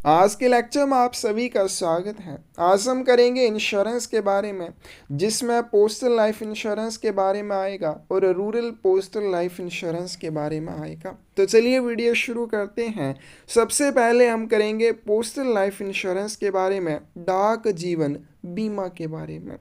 आज के लेक्चर में आप सभी का स्वागत है। आज हम करेंगे इंश्योरेंस के बारे में, जिसमें पोस्टल लाइफ इंश्योरेंस के बारे में आएगा और रूरल पोस्टल लाइफ इंश्योरेंस के बारे में आएगा। तो चलिए वीडियो शुरू करते हैं। सबसे पहले हम करेंगे पोस्टल लाइफ इंश्योरेंस के बारे में, डाक जीवन बीमा के बारे में।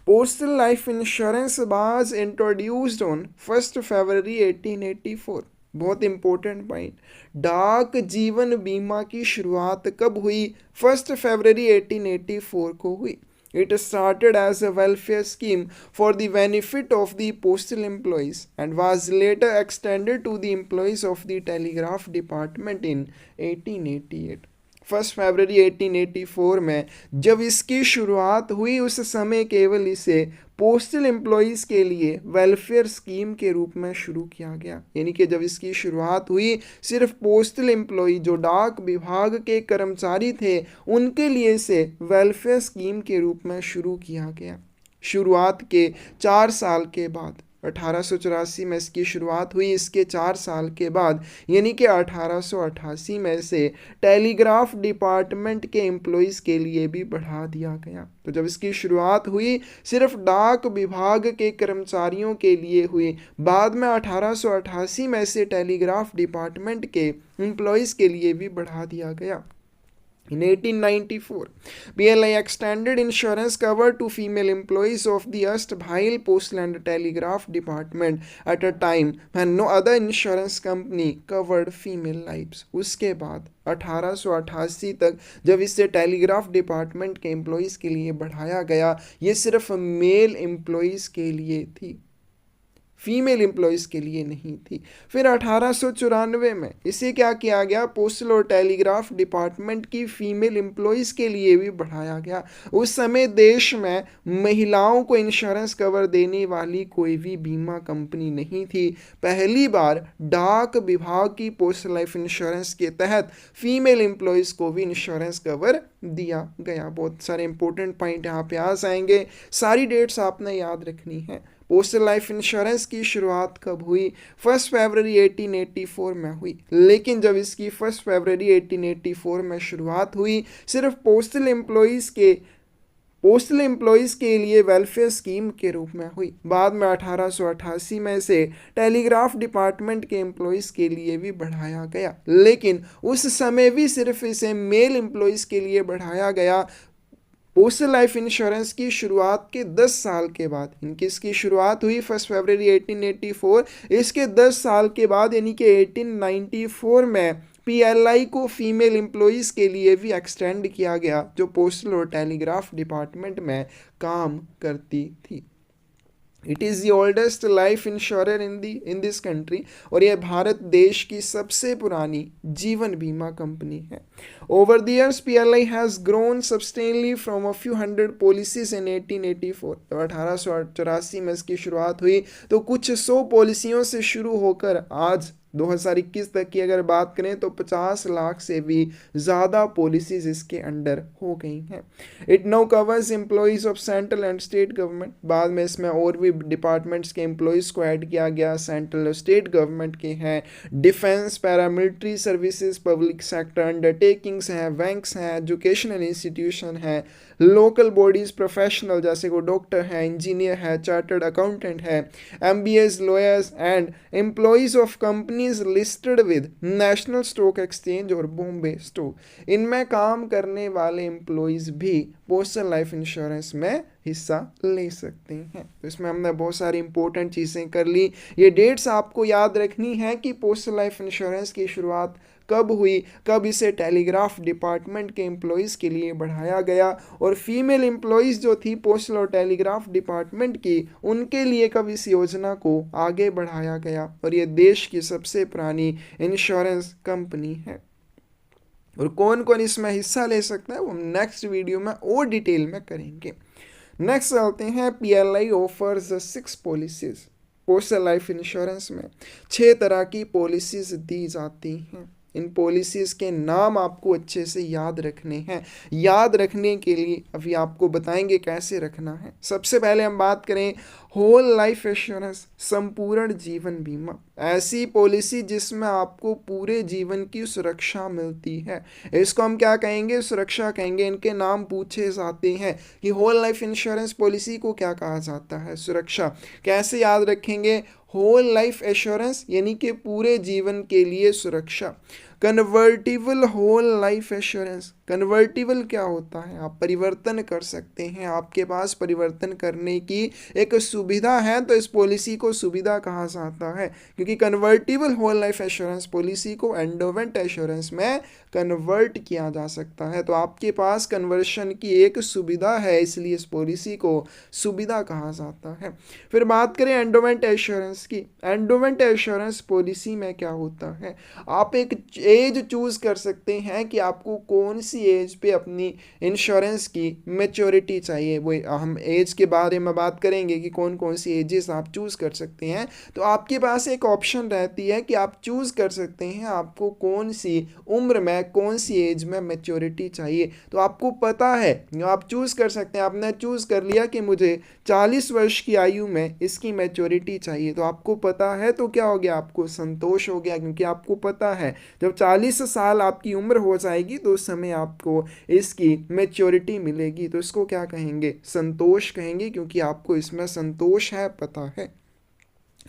Postal life insurance was introduced on 1 फरवरी 1884। बहुत इंपॉर्टेंट पॉइंट, डाक जीवन बीमा की शुरुआत कब हुई? 1 फरवरी 1884 को हुई। It started as a welfare scheme for the benefit of the postal employees and was later extended to the employees of the telegraph department in 1888। 1 फरवरी 1884 में जब इसकी शुरुआत हुई, उस समय केवल इसे पोस्टल एम्प्लॉयज़ के लिए वेलफेयर स्कीम के रूप में शुरू किया गया। यानी कि जब इसकी शुरुआत हुई, सिर्फ पोस्टल एम्प्लॉय जो डाक विभाग के कर्मचारी थे, उनके लिए इसे वेलफेयर स्कीम के रूप में शुरू किया गया। शुरुआत के 4 साल के बाद 1884 में इसकी शुरुआत हुई। इसके 4 साल के बाद यानी कि 1888 में से टेलीग्राफ डिपार्टमेंट के एम्प्लॉयज़ के लिए भी बढ़ा दिया गया। तो जब इसकी शुरुआत हुई, सिर्फ डाक विभाग के कर्मचारियों के लिए हुई। बाद में 1888 में से टेलीग्राफ डिपार्टमेंट के एम्प्लॉयज़ के लिए भी बढ़ा दिया गया। In 1894, PLI extended insurance cover to female employees of the erstwhile Postal and Telegraph Department at a time when no other insurance company covered female lives। उसके बाद 1888 तक जब इसे टेलीग्राफ डिपार्टमेंट के एम्प्लॉयज़ के लिए बढ़ाया गया, ये सिर्फ मेल एम्प्लॉयज़ के लिए थी, फीमेल एम्प्लॉयज़ के लिए नहीं थी। फिर 1894 में इसे क्या किया गया? पोस्टल और टेलीग्राफ डिपार्टमेंट की फीमेल एम्प्लॉयज़ के लिए भी बढ़ाया गया। उस समय देश में महिलाओं को इंश्योरेंस कवर देने वाली कोई भी बीमा कंपनी नहीं थी। पहली बार डाक विभाग की पोस्टल लाइफ इंश्योरेंस के तहत फीमेल एम्प्लॉयज़ को भी इंश्योरेंस कवर दिया गया। बहुत सारे इंपॉर्टेंट पॉइंट यहाँ पे आ जाएंगे, सारी डेट्स आपने याद रखनी है। पोस्टल लाइफ इंश्योरेंस की शुरुआत कब हुई? 1 फरवरी 1884 में हुई। लेकिन जब इसकी 1 फरवरी 1884 में शुरुआत हुई, सिर्फ पोस्टल एम्प्लॉयज़ के लिए वेलफेयर स्कीम के रूप में हुई। बाद में 1888 में से टेलीग्राफ डिपार्टमेंट के एम्प्लॉयज़ के लिए भी बढ़ाया गया, लेकिन उस समय भी सिर्फ इसे मेल एम्प्लॉयज़ के लिए बढ़ाया गया। पोस्टल लाइफ इंश्योरेंस की शुरुआत के 10 साल के बाद, इनकी इसकी शुरुआत हुई 1 फरवरी 1884। इसके 10 साल के बाद यानी कि 1894 में PLI को फीमेल एम्प्लॉयज़ के लिए भी एक्सटेंड किया गया, जो पोस्टल और टेलीग्राफ डिपार्टमेंट में काम करती थी। It is the oldest life insurer in this country, और यह भारत देश की सबसे पुरानी जीवन बीमा कंपनी है। Over the years PLI has grown substantially from a few hundred policies in 1884। तो 1884 में इसकी शुरुआत हुई, तो कुछ 100 पॉलिसियों से शुरू होकर आज 2021 तक की अगर बात करें तो 50 लाख से भी ज़्यादा पॉलिसीज इसके अंडर हो गई हैं। It now covers employees of central and state government. बाद में इसमें और भी डिपार्टमेंट्स के एम्प्लॉयज़ को ऐड किया गया, सेंट्रल और स्टेट गवर्नमेंट के हैं, defence, paramilitary services, public sector undertakings हैं, बैंक्स हैं, एजुकेशनल इंस्टीट्यूशन हैं, लोकल बॉडीज़, प्रोफेशनल जैसे को डॉक्टर है, इंजीनियर है, चार्टर्ड अकाउंटेंट है, MBAs, lawyers and employees of companies listed with national stock exchange और बॉम्बे स्टॉक। इनमें काम करने वाले एम्प्लॉयज़ भी पोस्टल लाइफ इंश्योरेंस में हिस्सा ले सकते हैं। तो इसमें हमने बहुत सारी इंपॉर्टेंट चीज़ें कर ली। ये डेट्स आपको याद रखनी है कि पोस्टल लाइफ इंश्योरेंस की शुरुआत कब हुई, कब इसे टेलीग्राफ डिपार्टमेंट के एम्प्लॉयज़ के लिए बढ़ाया गया, और फीमेल एम्प्लॉयज़ जो थी पोस्टल और टेलीग्राफ डिपार्टमेंट की, उनके लिए कब इस योजना को आगे बढ़ाया गया। और ये देश की सबसे पुरानी इंश्योरेंस कंपनी है। और कौन कौन इसमें हिस्सा ले सकता है वो हम नेक्स्ट वीडियो में और डिटेल में करेंगे। नेक्स्ट चलते हैं, PLI offers 6 policies. Postal life insurance में 6 तरह की पॉलिसीज दी जाती हैं। इन पॉलिसीज़ के नाम आपको अच्छे से याद रखने हैं। याद रखने के लिए अभी आपको बताएंगे कैसे रखना है। सबसे पहले हम बात करें होल लाइफ एश्योरेंस, संपूर्ण जीवन बीमा, ऐसी पॉलिसी जिसमें आपको पूरे जीवन की सुरक्षा मिलती है। इसको हम क्या कहेंगे? सुरक्षा कहेंगे। इनके नाम पूछे जाते हैं कि होल लाइफ इंश्योरेंस पॉलिसी को क्या कहा जाता है? सुरक्षा। कैसे याद रखेंगे? होल लाइफ एश्योरेंस यानी कि पूरे जीवन के लिए सुरक्षा। Convertible whole life assurance, convertible क्या होता है? आप परिवर्तन कर सकते हैं, आपके पास परिवर्तन करने की एक सुविधा है, तो इस पॉलिसी को सुविधा कहा जाता है। क्योंकि convertible whole life assurance policy को एंडोवेंट एश्योरेंस में कन्वर्ट किया जा सकता है, तो आपके पास कन्वर्शन की एक सुविधा है, इसलिए इस पॉलिसी को सुविधा कहा जाता है। फिर बात करें एंडोवेंट एश्योरेंस की। एंडोवेंट एश्योरेंस पॉलिसी में क्या होता है? आप एक एज चूज कर सकते हैं कि आपको कौन सी एज पे अपनी इंश्योरेंस की मैच्योरिटी चाहिए। वो हम एज के बारे में बात करेंगे कि कौन कौन सी एजेस आप चूज कर सकते हैं। तो आपके पास एक ऑप्शन रहती है कि आप चूज कर सकते हैं आपको कौन सी उम्र में, कौन सी एज में मैच्योरिटी चाहिए। तो आपको पता है, आप चूज कर सकते हैं। आपने चूज कर लिया कि मुझे 40 वर्ष की आयु में इसकी मैच्योरिटी चाहिए, तो आपको पता है, तो क्या हो गया? आपको संतोष हो गया, क्योंकि आपको पता है जब 40 साल आपकी उम्र हो जाएगी तो उस समय आपको इसकी मैच्योरिटी मिलेगी। तो इसको क्या कहेंगे? संतोष कहेंगे, क्योंकि आपको इसमें संतोष है, पता है।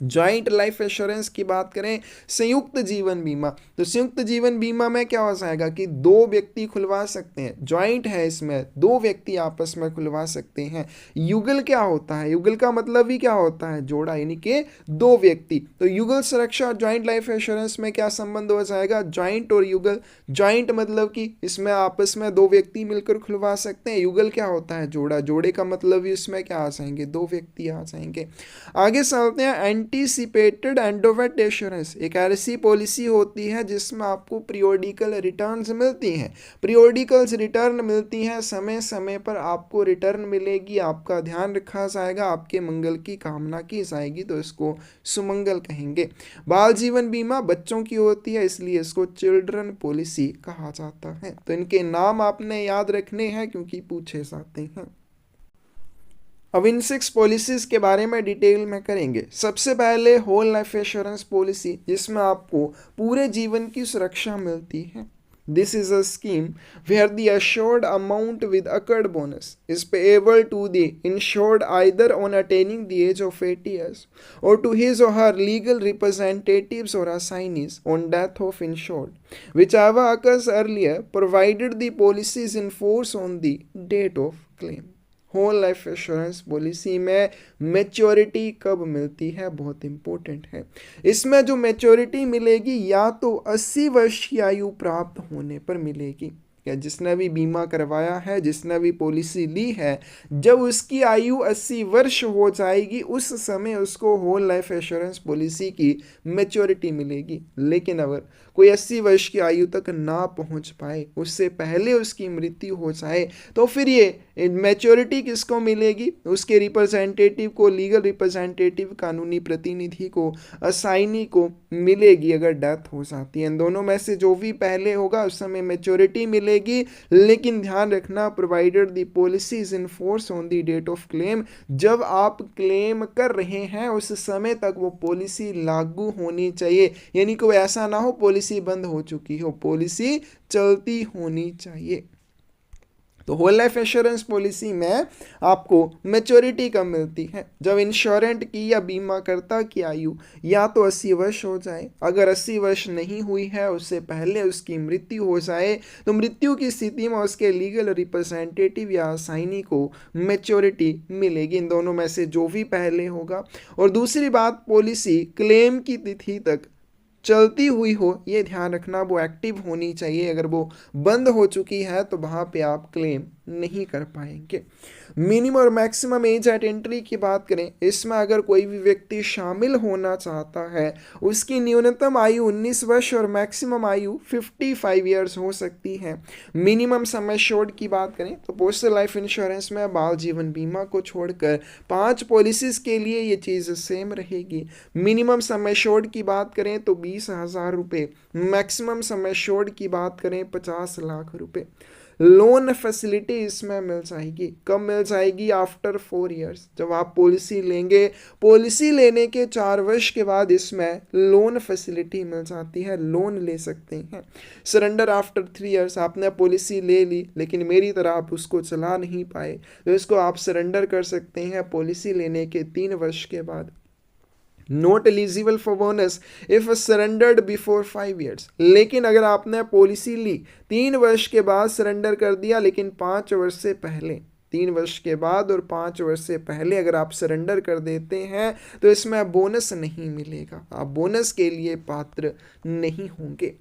जॉइंट लाइफ इंश्योरेंस की बात करें, संयुक्त जीवन बीमा, तो संयुक्त जीवन बीमा में क्या हो जाएगा कि दो व्यक्ति खुलवा सकते हैं। जॉइंट है, इसमें दो व्यक्ति आपस में खुलवा सकते हैं। युगल क्या होता है? युगल का मतलब ही क्या होता है? जोड़ा, यानी कि दो व्यक्ति। तो युगल सुरक्षा और जॉइंट लाइफ इंश्योरेंस में क्या संबंध हो जाएगा? जॉइंट और युगल। जॉइंट मतलब कि इसमें आपस में दो व्यक्ति मिलकर खुलवा सकते हैं। युगल क्या होता है? जोड़ा। जोड़े का मतलब भी इसमें क्या आ जाएंगे? दो व्यक्ति आ जाएंगे। आगे चलते हैं। एंटीसिपेटेड एंडोवेंट एश्योरेंस एक ऐसी पॉलिसी होती है जिसमें आपको पीरियोडिकल रिटर्न्स मिलती हैं। पीरियोडिकल्स रिटर्न मिलती हैं, समय समय पर आपको रिटर्न मिलेगी, आपका ध्यान रखा जाएगा, आपके मंगल की कामना की जाएगी, तो इसको सुमंगल कहेंगे। बाल जीवन बीमा बच्चों की होती है, इसलिए इसको चिल्ड्रन पॉलिसी कहा जाता है। तो इनके नाम आपने याद रखने हैं क्योंकि पूछे जाते हैं। अब इन 6 पॉलिसीज के बारे में डिटेल में करेंगे। सबसे पहले होल लाइफ इंश्योरेंस पॉलिसी, जिसमें आपको पूरे जीवन की सुरक्षा मिलती है। This is a scheme where the assured amount with occurred bonus is payable to the insured either on attaining the age of 80 years or to his or her legal representatives or assignees on death of insured, whichever occurs earlier, provided the policy is in force on the date of claim। Whole life insurance policy में maturity कब मिलती है? बहुत important है। इसमें जो maturity मिलेगी या तो 80 वर्ष की आयु प्राप्त होने पर मिलेगी। या जिसने भी बीमा करवाया है, जिसने भी पॉलिसी ली है, जब उसकी आयु 80 वर्ष हो जाएगी उस समय उसको होल लाइफ इंश्योरेंस पॉलिसी की मैच्योरिटी मिलेगी। लेकिन अगर कोई 80 वर्ष की आयु तक ना पहुंच पाए, उससे पहले उसकी मृत्यु हो जाए, तो फिर ये मैच्योरिटी किसको मिलेगी? उसके रिप्रेजेंटेटिव को, लीगल रिप्रेजेंटेटिव, कानूनी प्रतिनिधि को, असाइनी को मिलेगी अगर डेथ हो जाती है। इन दोनों में से जो भी पहले होगा उस समय मैच्योरिटी मिलेगी। लेकिन ध्यान रखना, provided the policy is in force on the date of claim, जब आप क्लेम कर रहे हैं उस समय तक वो पॉलिसी लागू होनी चाहिए। यानी कोई ऐसा ना हो पॉलिसी बंद हो चुकी हो, पॉलिसी चलती होनी चाहिए। तो होल लाइफ इंश्योरेंस पॉलिसी में आपको मैच्योरिटी कब मिलती है? जब इंश्योरेंट की या बीमाकर्ता की आयु या तो 80 वर्ष हो जाए, अगर 80 वर्ष नहीं हुई है उससे पहले उसकी मृत्यु हो जाए, तो मृत्यु की स्थिति में उसके लीगल रिप्रेजेंटेटिव या असाइनी को मैच्योरिटी मिलेगी। इन दोनों में से जो भी पहले होगा। और दूसरी बात, पॉलिसी क्लेम की तिथि तक चलती हुई हो, ये ध्यान रखना, वो एक्टिव होनी चाहिए। अगर वो बंद हो चुकी है तो वहाँ पे आप क्लेम नहीं कर पाएंगे। मिनिमम और मैक्सिमम एज एट एंट्री की बात करें, इसमें अगर कोई भी व्यक्ति शामिल होना चाहता है उसकी न्यूनतम आयु 19 वर्ष और मैक्सिमम आयु 55 ईयर्स हो सकती है। मिनिमम सम एश्योर्ड की बात करें तो पोस्टल लाइफ इंश्योरेंस में बाल जीवन बीमा को छोड़कर 5 पॉलिसीज के लिए ये चीज़ सेम रहेगी। मिनिमम सम एश्योर्ड की बात करें तो 20,000 रुपये, मैक्सिमम सम एश्योर्ड की बात करें 50 लाख रुपये। लोन फैसिलिटी इसमें मिल जाएगी। कब मिल जाएगी? आफ्टर 4 ईयर्स, जब आप पॉलिसी लेंगे, पॉलिसी लेने के 4 वर्ष के बाद इसमें लोन फैसिलिटी मिल जाती है, लोन ले सकते हैं। सरेंडर आफ्टर 3 ईयर्स, आपने पॉलिसी ले ली लेकिन मेरी तरह आप उसको चला नहीं पाए, तो इसको आप सरेंडर कर सकते हैं पॉलिसी लेने के 3 वर्ष के बाद। Not eligible for bonus if surrendered before 5 years, लेकिन अगर आपने पॉलिसी ली 3 वर्ष के बाद सरेंडर कर दिया, लेकिन 5 वर्ष से पहले, 3 वर्ष के बाद और 5 वर्ष से पहले अगर आप सरेंडर कर देते हैं तो इसमें बोनस नहीं मिलेगा, आप बोनस के लिए पात्र नहीं होंगे।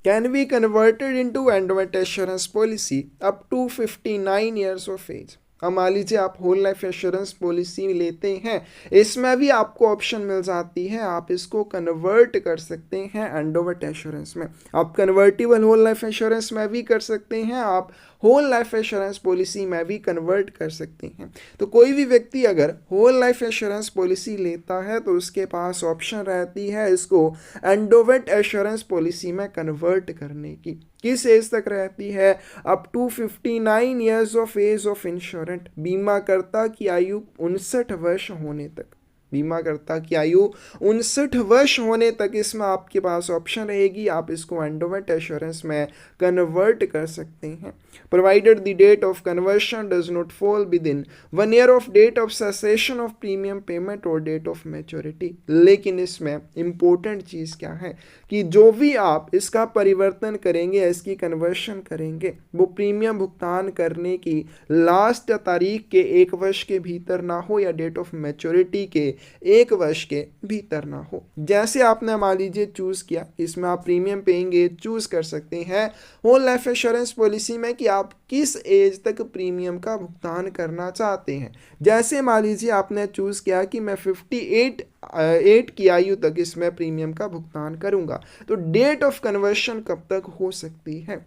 Can be converted into endowment assurance policy up to 59 years of age. अब मान लीजिए आप होल लाइफ एश्योरेंस पॉलिसी लेते हैं, इसमें भी आपको ऑप्शन मिल जाती है, आप इसको कन्वर्ट कर सकते हैं एंडोमेंट एश्योरेंस में। आप कन्वर्टिबल होल लाइफ एश्योरेंस में भी कर सकते हैं, आप होल लाइफ एश्योरेंस पॉलिसी में भी कन्वर्ट कर सकते हैं। तो कोई भी व्यक्ति अगर होल लाइफ एश्योरेंस पॉलिसी लेता है तो उसके पास ऑप्शन रहती है इसको एंडोमेंट एश्योरेंस पॉलिसी में कन्वर्ट करने की। किस एज तक रहती है? Up to 59 years of age of insurant, बीमाकर्ता की आयु 59 वर्ष होने तक, बीमाकर्ता की आयु 59 वर्ष होने तक इसमें आपके पास ऑप्शन रहेगी, आप इसको एंडोमेंट एश्योरेंस में कन्वर्ट कर सकते हैं। Provided the date of conversion does not fall within 1 year of date of cessation of premium payment और डेट ऑफ मैच्योरिटी। लेकिन इसमें इंपॉर्टेंट चीज़ क्या है कि जो भी आप इसका परिवर्तन करेंगे, इसकी कन्वर्शन करेंगे, वो प्रीमियम भुगतान करने की लास्ट तारीख के 1 वर्ष के भीतर ना हो या डेट ऑफ मैच्योरिटी के 1 वर्ष के भीतर ना हो। जैसे आपने मान लीजिए चूज किया, इसमें आप प्रीमियम पेइंग चूज कर सकते हैं होल लाइफ इंश्योरेंस पॉलिसी में कि आप किस एज तक प्रीमियम का भुगतान करना चाहते हैं। जैसे मान लीजिए आपने चूज किया कि मैं 58 की आयु तक इसमें प्रीमियम का भुगतान करूंगा, तो डेट ऑफ कन्वर्शन कब तक हो सकती है?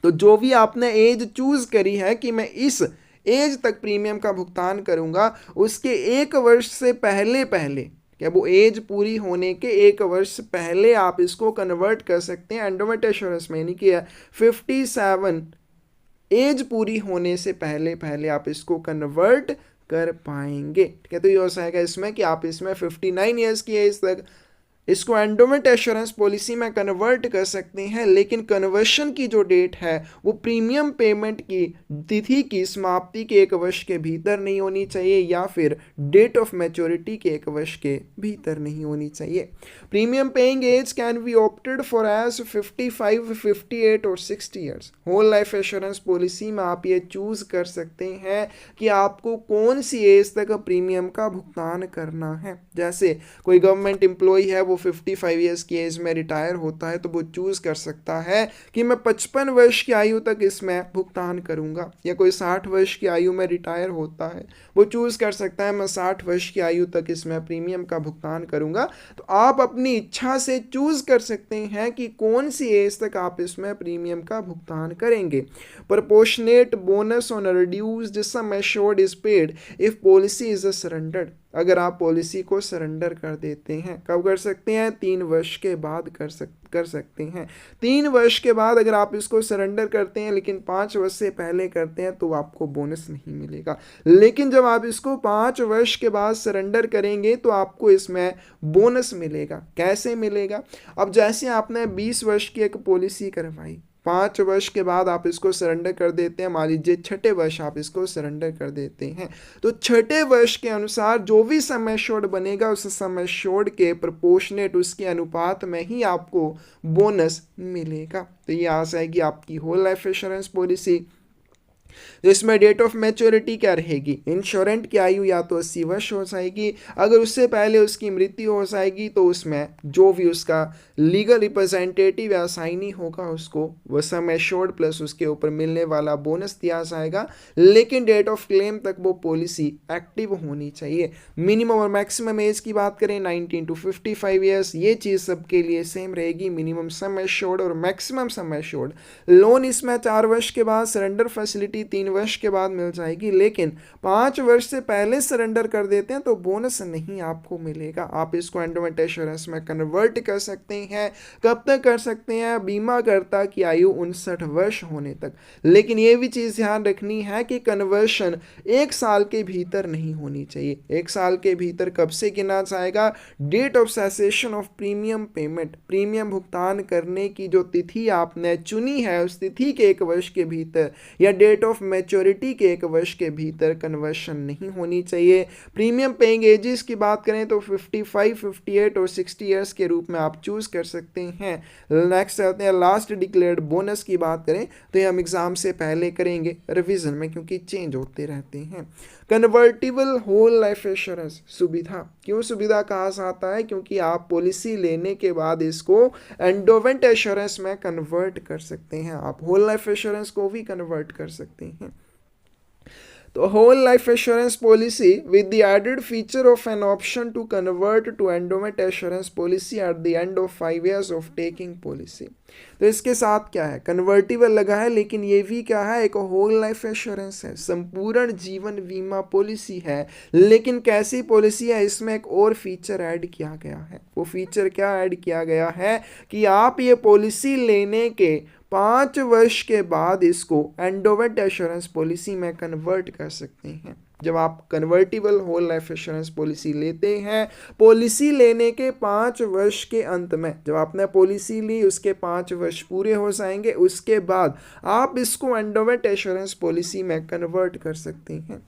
तो जो भी आपने एज चूज करी है कि मैं इस एज तक प्रीमियम का भुगतान करूंगा, उसके 1 वर्ष से पहले क्या वो एज पूरी होने के 1 वर्ष पहले आप इसको कन्वर्ट कर सकते हैं एंडोमेंट एश्योरेंस में, यानी कि 57 एज पूरी होने से पहले आप इसको कन्वर्ट कर पाएंगे। ठीक है, तो ये हो जाएगा इसमें कि आप इसमें 59 ईयर्स की एज तक इसको एंडोमेंट एश्योरेंस पॉलिसी में कन्वर्ट कर सकते हैं, लेकिन कन्वर्शन की जो डेट है वो प्रीमियम पेमेंट की तिथि की समाप्ति के 1 वर्ष के भीतर नहीं होनी चाहिए या फिर डेट ऑफ मैच्योरिटी के 1 वर्ष के भीतर नहीं होनी चाहिए। Premium paying age can be opted for age 55, 58 और 60 years. Whole life assurance policy में आप ये चूज कर सकते हैं कि आपको कौन सी एज तक प्रीमियम का भुगतान करना है। जैसे कोई गवर्नमेंट एम्प्लॉय है, वो 55 ईयर्स की एज में रिटायर होता है, तो वो चूज कर सकता है कि मैं 55 वर्ष की आयु तक इसमें भुगतान करूंगा। या कोई 60 वर्ष की आयु में रिटायर होता है, वो चूज कर सकता है मैं 60 वर्ष की आयु तक इसमें प्रीमियम का भुगतान करूंगा। तो आप अपनी इच्छा से चूज कर सकते हैं कि कौन सी एज तक आप इसमें प्रीमियम का भुगतान करेंगे। Proportionate bonus on reduced sum assured is paid if policy is surrendered. अगर आप पॉलिसी को सरेंडर कर देते हैं, कब कर सकते हैं? 3 वर्ष के बाद कर सकते हैं। 3 वर्ष के बाद अगर आप इसको सरेंडर करते हैं लेकिन 5 वर्ष से पहले करते हैं तो आपको बोनस नहीं मिलेगा। लेकिन जब आप इसको 5 वर्ष के बाद सरेंडर करेंगे तो आपको इसमें बोनस मिलेगा। कैसे मिलेगा? अब जैसे आपने 20 वर्ष की एक पॉलिसी करवाई, 5 वर्ष के बाद आप इसको सरेंडर कर देते हैं, मान लीजिए 6ठे वर्ष आप इसको सरेंडर कर देते हैं, तो 6ठे वर्ष के अनुसार जो भी सम एश्योर्ड बनेगा उस सम एश्योर्ड के प्रोपोर्शनेट, उसके अनुपात में ही आपको बोनस मिलेगा। तो ये आ जाएगी आपकी होल लाइफ इंश्योरेंस पॉलिसी। तो इसमें डेट ऑफ मैच्योरिटी क्या रहेगी? इंश्योरेंट की आयु या तो 80 वर्ष हो जाएगी, अगर उससे पहले उसकी मृत्यु हो जाएगी तो उसमें जो भी उसका लीगल रिप्रेजेंटेटिव या साइनी होगा उसको वो सम एश्योर्ड प्लस उसके ऊपर मिलने वाला बोनस दिया जाएगा। लेकिन डेट ऑफ क्लेम तक वो पॉलिसी एक्टिव होनी चाहिए। मिनिमम और मैक्सिमम एज की बात करें 19 to 55 ईयर्स, ये चीज़ सबके लिए सेम रहेगी, मिनिमम सम एश्योर्ड और मैक्सिमम सम एश्योर्ड। लोन इसमें 4 वर्ष के बाद सरेंडर फैसिलिटी 3 वर्ष के बाद मिल जाएगी, लेकिन 5 वर्ष से पहले सरेंडर कर देते हैं तो बोनस नहीं आपको मिलेगा। आप इसको एंडोमेंट एश्योरेंस में कन्वर्ट कर सकते हैं। कब तक कर सकते हैं? बीमाकर्ता की आयु 59 वर्ष होने तक। लेकिन ये भी चीज़ ध्यान रखनी है कि कन्वर्शन 1 साल के भीतर नहीं होनी चाहिए। 1 साल के भीतर कब से गिना जाएगा? Date of cessation of premium payment, premium भुगतान करने की जो तिथि आपने चुनी है उस तिथि के 1 वर्ष के भीतर या डेट ऑफ मैच्योरिटी के 1 वर्ष के भीतर कन्वर्शन नहीं होनी चाहिए। प्रीमियम पेइंग एजेस की बात करें तो 55, 58 और 60 ईयर्स के रूप में आप चूज कर सकते हैं। नेक्स्ट आते हैं लास्ट डिक्लेयर्ड बोनस की बात करें तो ये हम एग्जाम से पहले करेंगे रिवीजन में, क्योंकि चेंज होते रहते हैं। कन्वर्टिबल होल लाइफ इंश्योरेंस सुविधा, क्यों सुविधा कहा जाता है? क्योंकि आप पॉलिसी लेने के बाद इसको एंडोवेंट इंश्योरेंस में कन्वर्ट कर सकते हैं। आप होल लाइफ इंश्योरेंस को भी कन्वर्ट कर सकते हैं। तो whole life insurance policy with the added feature of an option to convert to endowment insurance policy at the end of 5 years of taking policy. तो इसके साथ क्या है? कन्वर्टिबल लगा है, लेकिन ये भी क्या है? एक होल लाइफ इंश्योरेंस है, संपूर्ण जीवन बीमा पॉलिसी है। लेकिन कैसी पॉलिसी है? इसमें एक और फीचर ऐड किया गया है। वो फीचर क्या ऐड किया गया है कि आप ये पॉलिसी लेने के 5 वर्ष के बाद इसको एंडोवेंट इंश्योरेंस पॉलिसी में कन्वर्ट कर सकते हैं। जब आप convertible whole life insurance policy लेते हैं, पॉलिसी लेने के 5 वर्ष के अंत में, जब आपने पॉलिसी ली उसके 5 वर्ष पूरे हो जाएंगे, उसके बाद आप इसको एंडोवेंट इंश्योरेंस पॉलिसी में कन्वर्ट कर सकते हैं।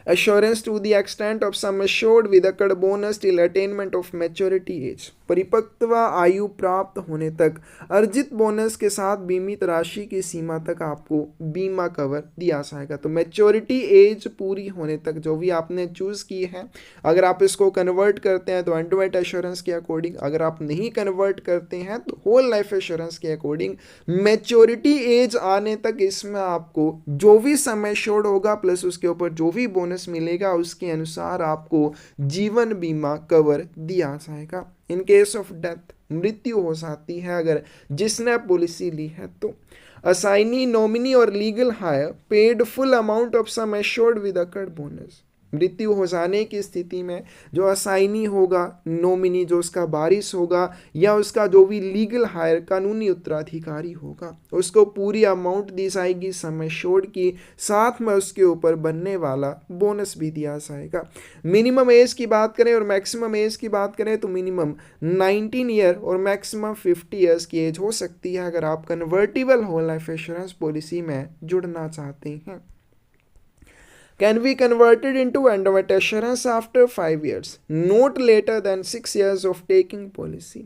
Assurance to the extent of sum assured with occurred bonus till attainment of maturity age, परिपक्व आयु प्राप्त होने तक अर्जित बोनस के साथ बीमित राशि की सीमा तक आपको बीमा कवर दिया जाएगा। तो मैच्योरिटी एज पूरी होने तक जो भी आपने चूज की है, अगर आप इसको कन्वर्ट करते हैं तो एंडोवेंट इंश्योरेंस के अकॉर्डिंग, अगर आप नहीं कन्वर्ट करते हैं तो होल लाइफ इंश्योरेंस के अकॉर्डिंग मैच्योरिटी एज आने तक इसमें आपको जो भी सम एश्योर्ड होगा प्लस उसके ऊपर जो भी बोनस मिलेगा उसके अनुसार आपको जीवन बीमा कवर दिया जाएगा। इन केस ऑफ डेथ, मृत्यु हो जाती है अगर जिसने पॉलिसी ली है तो असाइनी, नॉमिनी और legal higher paid full amount of sum assured with accrued bonus. मृत्यु हो जाने की स्थिति में जो असाइनी होगा, नॉमिनी जो उसका वारिस होगा या उसका जो भी लीगल हायर कानूनी उत्तराधिकारी होगा, उसको पूरी अमाउंट दी जाएगी सम एश्योर्ड की, साथ में उसके ऊपर बनने वाला बोनस भी दिया जाएगा। मिनिमम एज की बात करें और मैक्सिमम एज की बात करें तो मिनिमम 19 ईयर और मैक्सिमम 50 ईयर्स की एज हो सकती है अगर आप convertible whole life insurance policy में जुड़ना चाहते हैं। Can be converted into endowment assurance after 5 years, not later than 6 years of taking policy।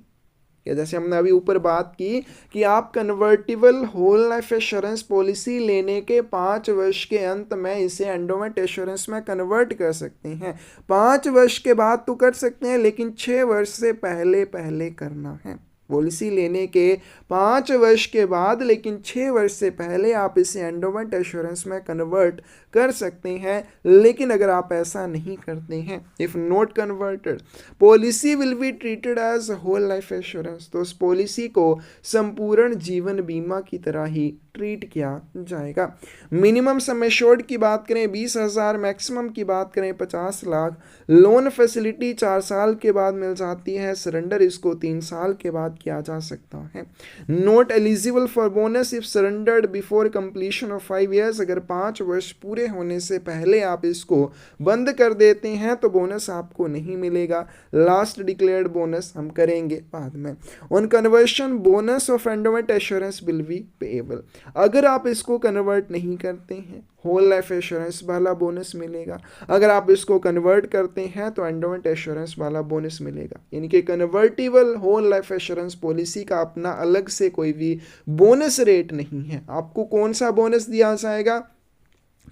या जैसे हमने अभी ऊपर बात की कि आप convertible whole life insurance policy लेने के 5 वर्ष के अंत में इसे एंडोमेंट इंश्योरेंस में कन्वर्ट कर सकते हैं। 5 वर्ष के बाद तो कर सकते हैं, लेकिन 6 वर्ष से पहले पहले करना है। पॉलिसी लेने के 5 वर्ष के बाद लेकिन 6 वर्ष से पहले आप इसे एंडोमेंट इंश्योरेंस में कन्वर्ट कर सकते हैं। लेकिन अगर आप ऐसा नहीं करते हैं, if not converted, policy will be treated as whole life insurance, तो उस पॉलिसी को संपूर्ण जीवन बीमा की तरह ही ट्रीट किया जाएगा। मिनिमम सम एश्योर्ड की बात करें 20,000, मैक्सिमम की बात करें 50 लाख। लोन फैसिलिटी 4 साल के बाद मिल जाती है, सरेंडर इसको 3 साल के बाद किया जा सकता है। Not eligible for bonus if surrendered before completion of 5 years, अगर 5 वर्ष पूरे होने से पहले आप इसको बंद कर देते हैं तो बोनस आपको नहीं मिलेगा। लास्ट डिक्लेयर्ड बोनस हम करेंगे बाद में। On conversion bonus of endowment insurance will be payable, अगर आप इसको कन्वर्ट नहीं करते हैं होल लाइफ इंश्योरेंस वाला बोनस मिलेगा, अगर आप इसको कन्वर्ट करते हैं तो एंडोमेंट इंश्योरेंस वाला बोनस मिलेगा। यानी कि convertible whole life insurance policy का अपना अलग से कोई भी बोनस रेट नहीं है। आपको कौन सा बोनस दिया जाएगा?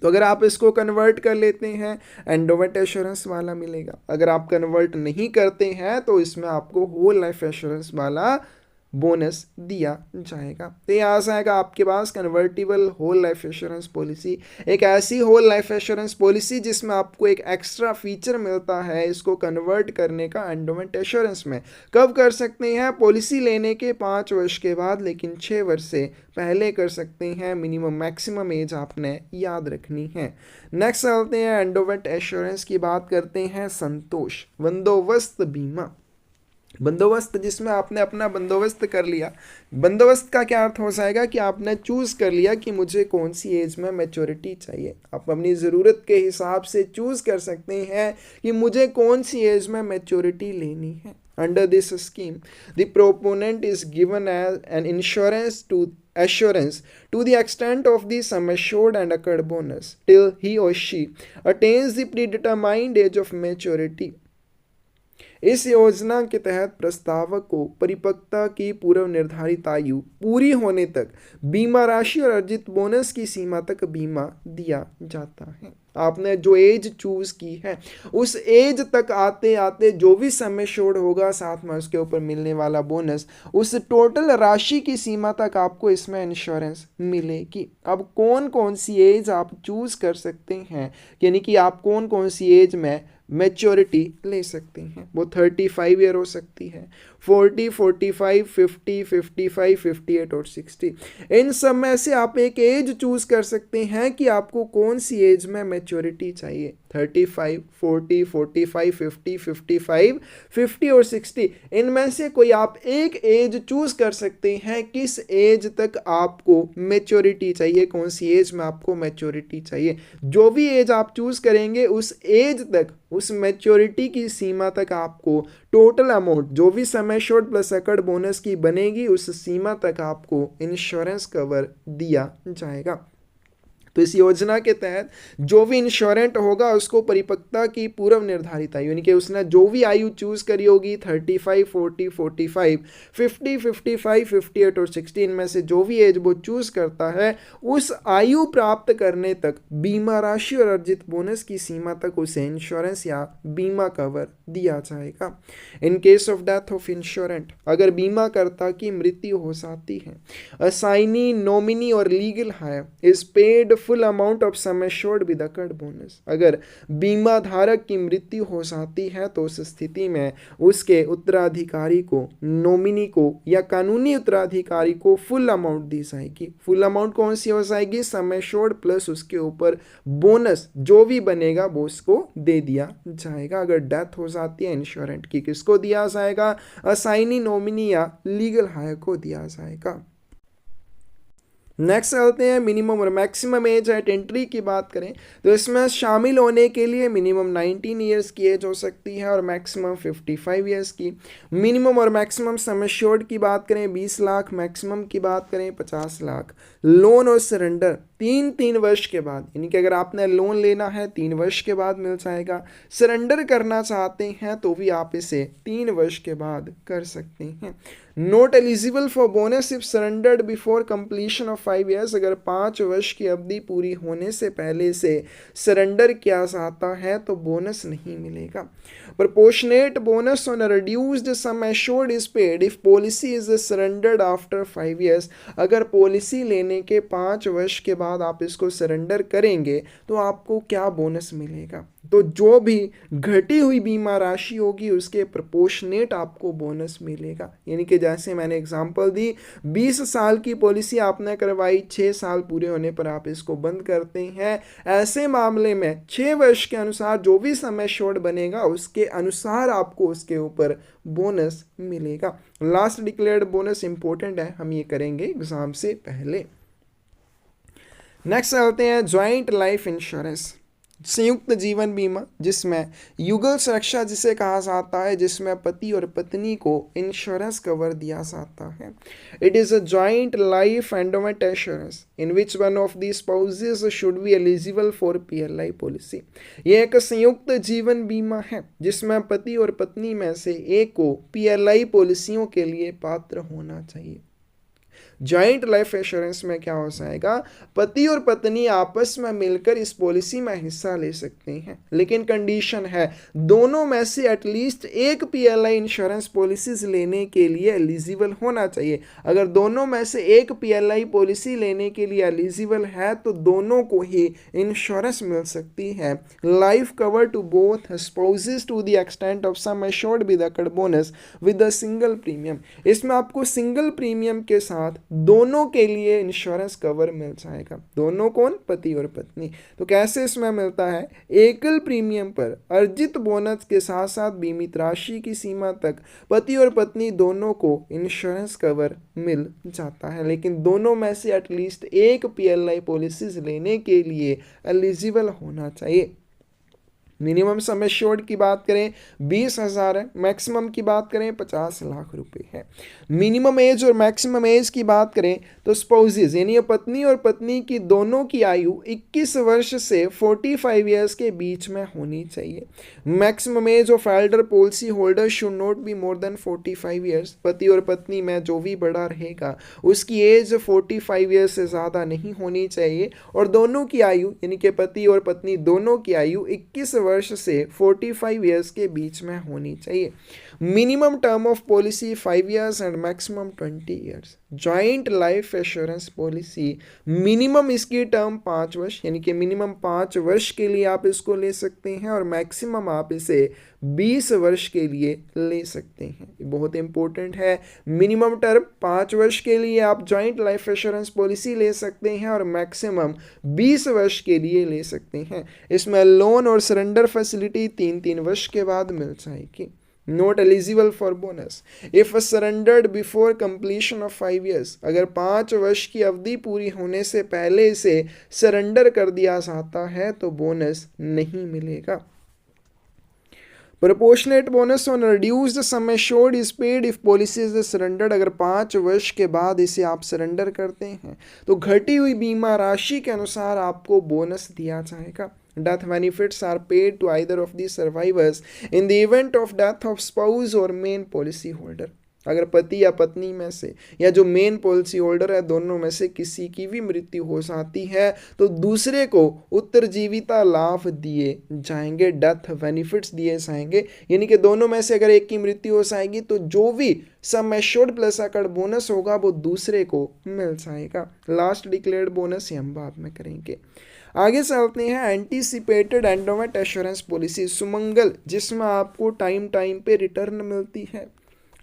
तो अगर आप इसको कन्वर्ट कर लेते हैं एंडोमेंट इंश्योरेंस वाला मिलेगा, अगर आप कन्वर्ट नहीं करते हैं तो इसमें आपको होल लाइफ इंश्योरेंस वाला बोनस दिया जाएगा। तो ये आ जाएगा आपके पास convertible whole life insurance policy, एक ऐसी होल लाइफ इंश्योरेंस पॉलिसी जिसमें आपको एक एक्स्ट्रा फीचर मिलता है इसको कन्वर्ट करने का एंडोमेंट इंश्योरेंस में। कब कर सकते हैं? पॉलिसी लेने के 5 वर्ष के बाद, लेकिन 6 वर्ष से पहले कर सकते हैं। मिनिमम मैक्सिमम एज आपने याद रखनी है। नेक्स्ट चलते हैं एंडोमेंट इंश्योरेंस की बात करते हैं। संतोष बंदोबस्त बीमा, बंदोबस्त जिसमें आपने अपना बंदोबस्त कर लिया। बंदोबस्त का क्या अर्थ हो जाएगा कि आपने चूज़ कर लिया कि मुझे कौन सी एज में मैच्योरिटी चाहिए। आप अपनी ज़रूरत के हिसाब से चूज़ कर सकते हैं कि मुझे कौन सी एज में मैच्योरिटी लेनी है। Under this scheme the proponent is given as an insurance to assurance to the extent of the sum assured and occurred bonus till he or she attains the predetermined age of maturity। इस योजना के तहत प्रस्तावक को परिपक्वता की पूर्व निर्धारित आयु पूरी होने तक बीमा राशि और अर्जित बोनस की सीमा तक बीमा दिया जाता है। आपने जो एज चूज की है उस एज तक आते आते जो भी सम एश्योर्ड होगा साथ में उसके ऊपर मिलने वाला बोनस, उस टोटल राशि की सीमा तक आपको इसमें इंश्योरेंस मिलेगी। अब कौन कौन सी एज आप चूज कर सकते हैं, यानी कि आप कौन कौन सी एज में मैच्योरिटी ले सकते हैं। वो 35 ईयर हो सकती है, 40, 45, 50, 55, 58 और 60। इन सब में से आप एक एज चूज कर सकते हैं कि आपको कौन सी एज में मैच्योरिटी चाहिए। 35, 40, 45, 50, 55, 50 और 60, इनमें से कोई आप एक एज चूज कर सकते हैं किस एज तक आपको मैच्योरिटी चाहिए, कौन सी एज में आपको मैच्योरिटी चाहिए। जो भी एज आप चूज करेंगे उस एज तक, उस मैच्योरिटी की सीमा तक आपको टोटल अमाउंट जो भी सम एश्योर्ड प्लस अकर्ड बोनस की बनेगी उस सीमा तक आपको इंश्योरेंस कवर दिया जाएगा। तो इस योजना के तहत जो भी इंश्योरेंट होगा उसको परिपक्वता की पूर्व निर्धारित आयु, यानी कि उसने जो भी आयु चूज करी होगी 35, 40, 45, 50, 55, 58 और 16 में से जो भी एज वो चूज करता है उस आयु प्राप्त करने तक बीमा राशि और अर्जित बोनस की सीमा तक उसे इंश्योरेंस या बीमा कवर दिया जाएगा। In case of death of insurant, अगर बीमा करता की मृत्यु हो जाती है, असाइनी, नॉमिनी और legal heir is paid full amount of sum assured with accrued bonus. अगर बीमा धारक की मृत्यु हो जाती है तो उस स्थिति में उसके उत्तराधिकारी को, नॉमिनी को या कानूनी उत्तराधिकारी को फुल अमाउंट दी जाएगी। फुल अमाउंट कौन सी हो जाएगी? सम एश्योर्ड प्लस उसके ऊपर बोनस जो भी बनेगा वो उसको दे दिया जाएगा। अगर डेथ हो जाती है इंश्योरेंट की, किसको दिया जाएगा? असाइनी, नॉमिनी या लीगल हायर को दिया जाएगा। नेक्स्ट चलते हैं मिनिमम और मैक्सिमम एज एट एंट्री की बात करें तो इसमें शामिल होने के लिए मिनिमम 19 ईयर्स की एज हो सकती है और मैक्सिमम 55 ईयर्स की। मिनिमम और मैक्सिमम सम एश्योर्ड की बात करें 20 लाख, मैक्सिमम की बात करें 50 लाख। लोन और सरेंडर 3 वर्ष के बाद, यानी कि अगर आपने लोन लेना है 3 वर्ष के बाद मिल जाएगा, सरेंडर करना चाहते हैं तो भी आप इसे 3 वर्ष के बाद कर सकते हैं। Not eligible for bonus if surrendered before completion of 5 years, अगर 5 वर्ष की अवधि पूरी होने से पहले से सरेंडर किया जाता है तो बोनस नहीं मिलेगा। Proportionate bonus on reduced sum assured is paid if policy is surrendered after 5 years, अगर पॉलिसी लेने के 5 वर्ष के बाद आप इसको सरेंडर करेंगे तो आपको क्या बोनस मिलेगा? तो जो भी घटी हुई बीमा राशि होगी उसके प्रोपोर्शनेट आपको बोनस मिलेगा। यानी कि जैसे मैंने एग्जांपल दी, 20 साल की पॉलिसी आपने करवाई, 6 साल पूरे होने पर आप इसको बंद करते हैं, ऐसे मामले में 6 वर्ष के अनुसार जो भी सम एश्योर्ड बनेगा उसके अनुसार आपको उसके ऊपर बोनस मिलेगा। लास्ट डिक्लेयर्ड बोनस इंपॉर्टेंट है, हम ये करेंगे एग्जाम से पहले। नेक्स्ट चलते हैं ज्वाइंट लाइफ इंश्योरेंस, संयुक्त जीवन बीमा, जिसमें युगल सुरक्षा जिसे कहा जाता है, जिसमें पति और पत्नी को इंश्योरेंस कवर दिया जाता है। It is a joint life endowment insurance in which one of the spouses should be eligible for PLI policy. यह एक संयुक्त जीवन बीमा है जिसमें पति और पत्नी में से एक को पीएलआई पॉलिसियों के लिए पात्र होना चाहिए। जॉइंट लाइफ इंश्योरेंस में क्या हो जाएगा, पति और पत्नी आपस में मिलकर इस पॉलिसी में हिस्सा ले सकते हैं, लेकिन कंडीशन है दोनों में से एटलीस्ट एक पीएलआई इंश्योरेंस पॉलिसीज लेने के लिए एलिजिबल होना चाहिए। अगर दोनों में से एक पीएलआई पॉलिसी लेने के लिए एलिजिबल है तो दोनों को ही इंश्योरेंस मिल सकती है। Life cover to both spouses to the extent of sum assured with a bonus with a single premium. इसमें आपको सिंगल प्रीमियम के साथ दोनों के लिए इंश्योरेंस कवर मिल जाएगा। दोनों कौन, पति और पत्नी। तो कैसे इसमें मिलता है, एकल प्रीमियम पर अर्जित बोनस के साथ साथ बीमित राशि की सीमा तक पति और पत्नी दोनों को इंश्योरेंस कवर मिल जाता है, लेकिन दोनों में से एटलीस्ट एक पीएलआई पॉलिसीज लेने के लिए एलिजिबल होना चाहिए। मिनिमम सम एश्योर्ड की बात करें 20,000 है, मैक्सिमम की बात करें 50 लाख रुपए है। मिनिमम एज और मैक्सिमम एज की बात करें तो स्पाउसेस यानी पत्नी और पत्नी की दोनों की आयु 21 वर्ष से 45 ईयर्स के बीच में होनी चाहिए। Maximum age of Elder policy holder should not be more than 45 years. पति और पत्नी में जो भी बड़ा रहेगा उसकी एज 45 ईयर्स से ज़्यादा नहीं होनी चाहिए, और दोनों की आयु यानी कि पति और पत्नी दोनों की आयु 21 वर्ष से 45 ईयर्स के बीच में होनी चाहिए। Minimum term of policy 5 years and maximum 20 years. Joint life insurance policy minimum इसकी टर्म 5 वर्ष यानी कि मिनिमम 5 वर्ष के लिए आप इसको ले सकते हैं, और मैक्सिमम आप इसे 20 वर्ष के लिए ले सकते हैं। ये बहुत इंपॉर्टेंट है। मिनिमम टर्म 5 वर्ष के लिए आप जॉइंट लाइफ इंश्योरेंस पॉलिसी ले सकते हैं और मैक्सिमम 20 वर्ष के लिए ले सकते हैं। इसमें लोन और सरेंडर फैसिलिटी 3-3 वर्ष के बाद मिल जाएगी। Not eligible for bonus if surrendered before completion of 5 years. अगर 5 वर्ष की अवधि पूरी होने से पहले इसे सरेंडर कर दिया जाता है तो बोनस नहीं मिलेगा। Proportionate bonus on reduced sum assured is paid if policy is surrendered. अगर 5 वर्ष के बाद इसे आप सरेंडर करते हैं तो घटी हुई बीमा राशि के अनुसार आपको बोनस दिया जाएगा। Death benefits are paid to either of the survivors in the event of death of spouse or main policy holder। अगर पति या पत्नी में से या जो मेन पॉलिसी होल्डर है दोनों में से किसी की भी मृत्यु हो जाती है तो दूसरे को उत्तरजीविता लाभ दिए जाएंगे, डेथ बेनिफिट्स दिए जाएंगे। यानी कि दोनों में से अगर एक की मृत्यु हो जाएगी तो जो भी सम एश्योर्ड प्लस अकड़ बोनस होगा वो दूसरे को मिल जाएगा। लास्ट डिक्लेयर्ड बोनस ये हम बाद में करेंगे। आगे चलते हैं एंटीसिपेटेड एंडोमेंट एश्योरेंस पॉलिसी सुमंगल, जिसमें आपको टाइम पे रिटर्न मिलती है।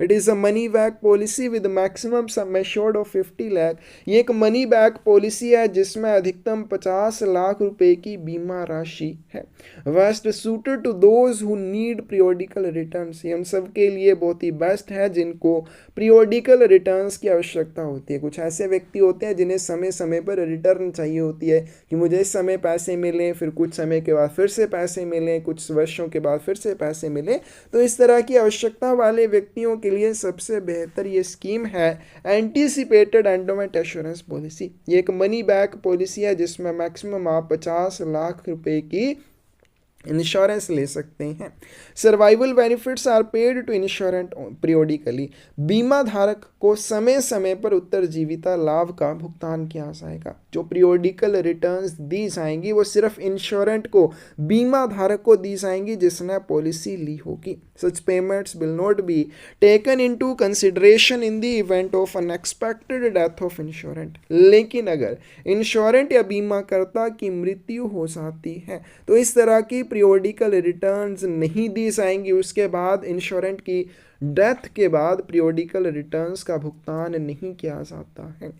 It is a money back policy with maximum sum assured of 50 lakh. ये एक मनी बैक पॉलिसी है जिसमें अधिकतम 50 लाख रुपए की बीमा राशि है। Best suited to those who need periodical returns. ये उन सब के लिए बहुत ही बेस्ट है जिनको पीरियोडिकल रिटर्न्स की आवश्यकता होती है। कुछ ऐसे व्यक्ति होते हैं जिन्हें समय समय पर रिटर्न चाहिए होती है कि मुझे इस समय पैसे मिलें, फिर कुछ समय के बाद फिर से पैसे मिलें, कुछ वर्षों के बाद फिर से पैसे मिलें। तो इस तरह की आवश्यकता वाले व्यक्तियों के लिए सबसे बेहतर ये स्कीम है एंटीसिपेटेड एंडोमेंट एश्योरेंस पॉलिसी। ये एक मनी बैक पॉलिसी है जिसमें मैक्सिमम आप 50 लाख रुपए की इंश्योरेंस ले सकते हैं। Survival benefits are paid to insurant periodically. बीमा धारक को समय समय पर उत्तरजीविता लाभ का भुगतान किया जाएगा। जो पीरियोडिकल रिटर्न्स दी जाएंगी वो सिर्फ इंश्योरेंट को, बीमा धारक को दी जाएंगी जिसने पॉलिसी ली होगी। Such payments will not be taken into consideration in the event of unexpected death of insurant. लेकिन अगर इंश्योरेंट या बीमाकर्ता की मृत्यु हो जाती है तो इस तरह की पीरियोडिकल रिटर्न्स नहीं दी जाएंगी। उसके बाद इंश्योरेंट की डेथ के बाद पीरियोडिकल रिटर्न्स का भुगतान नहीं किया जाता है।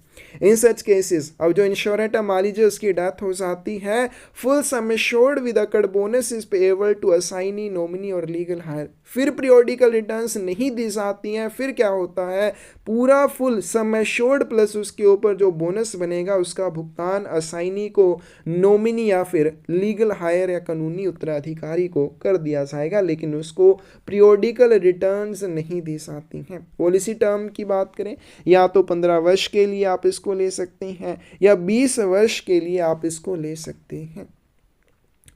इन सच केसेस अब जो इंश्योरेंट है मान लीजिए उसकी डेथ हो जाती है, full sum assured with accrued bonus is payable to assignee, nominee और लीगल हायर। फिर पीरियोडिकल रिटर्न्स नहीं दी जाती हैं। फिर क्या होता है, पूरा फुल सम एश्योर्ड प्लस उसके ऊपर जो बोनस बनेगा उसका भुगतान असाइनी को, नॉमिनी या फिर लीगल हायर या कानूनी उत्तराधिकारी को कर दिया जाएगा, लेकिन उसको पीरियोडिकल रिटर्न्स नहीं दी जाती हैं। पॉलिसी टर्म की बात करें या तो 15 वर्ष के लिए आप इसको ले सकते हैं या 20 वर्ष के लिए आप इसको ले सकते हैं।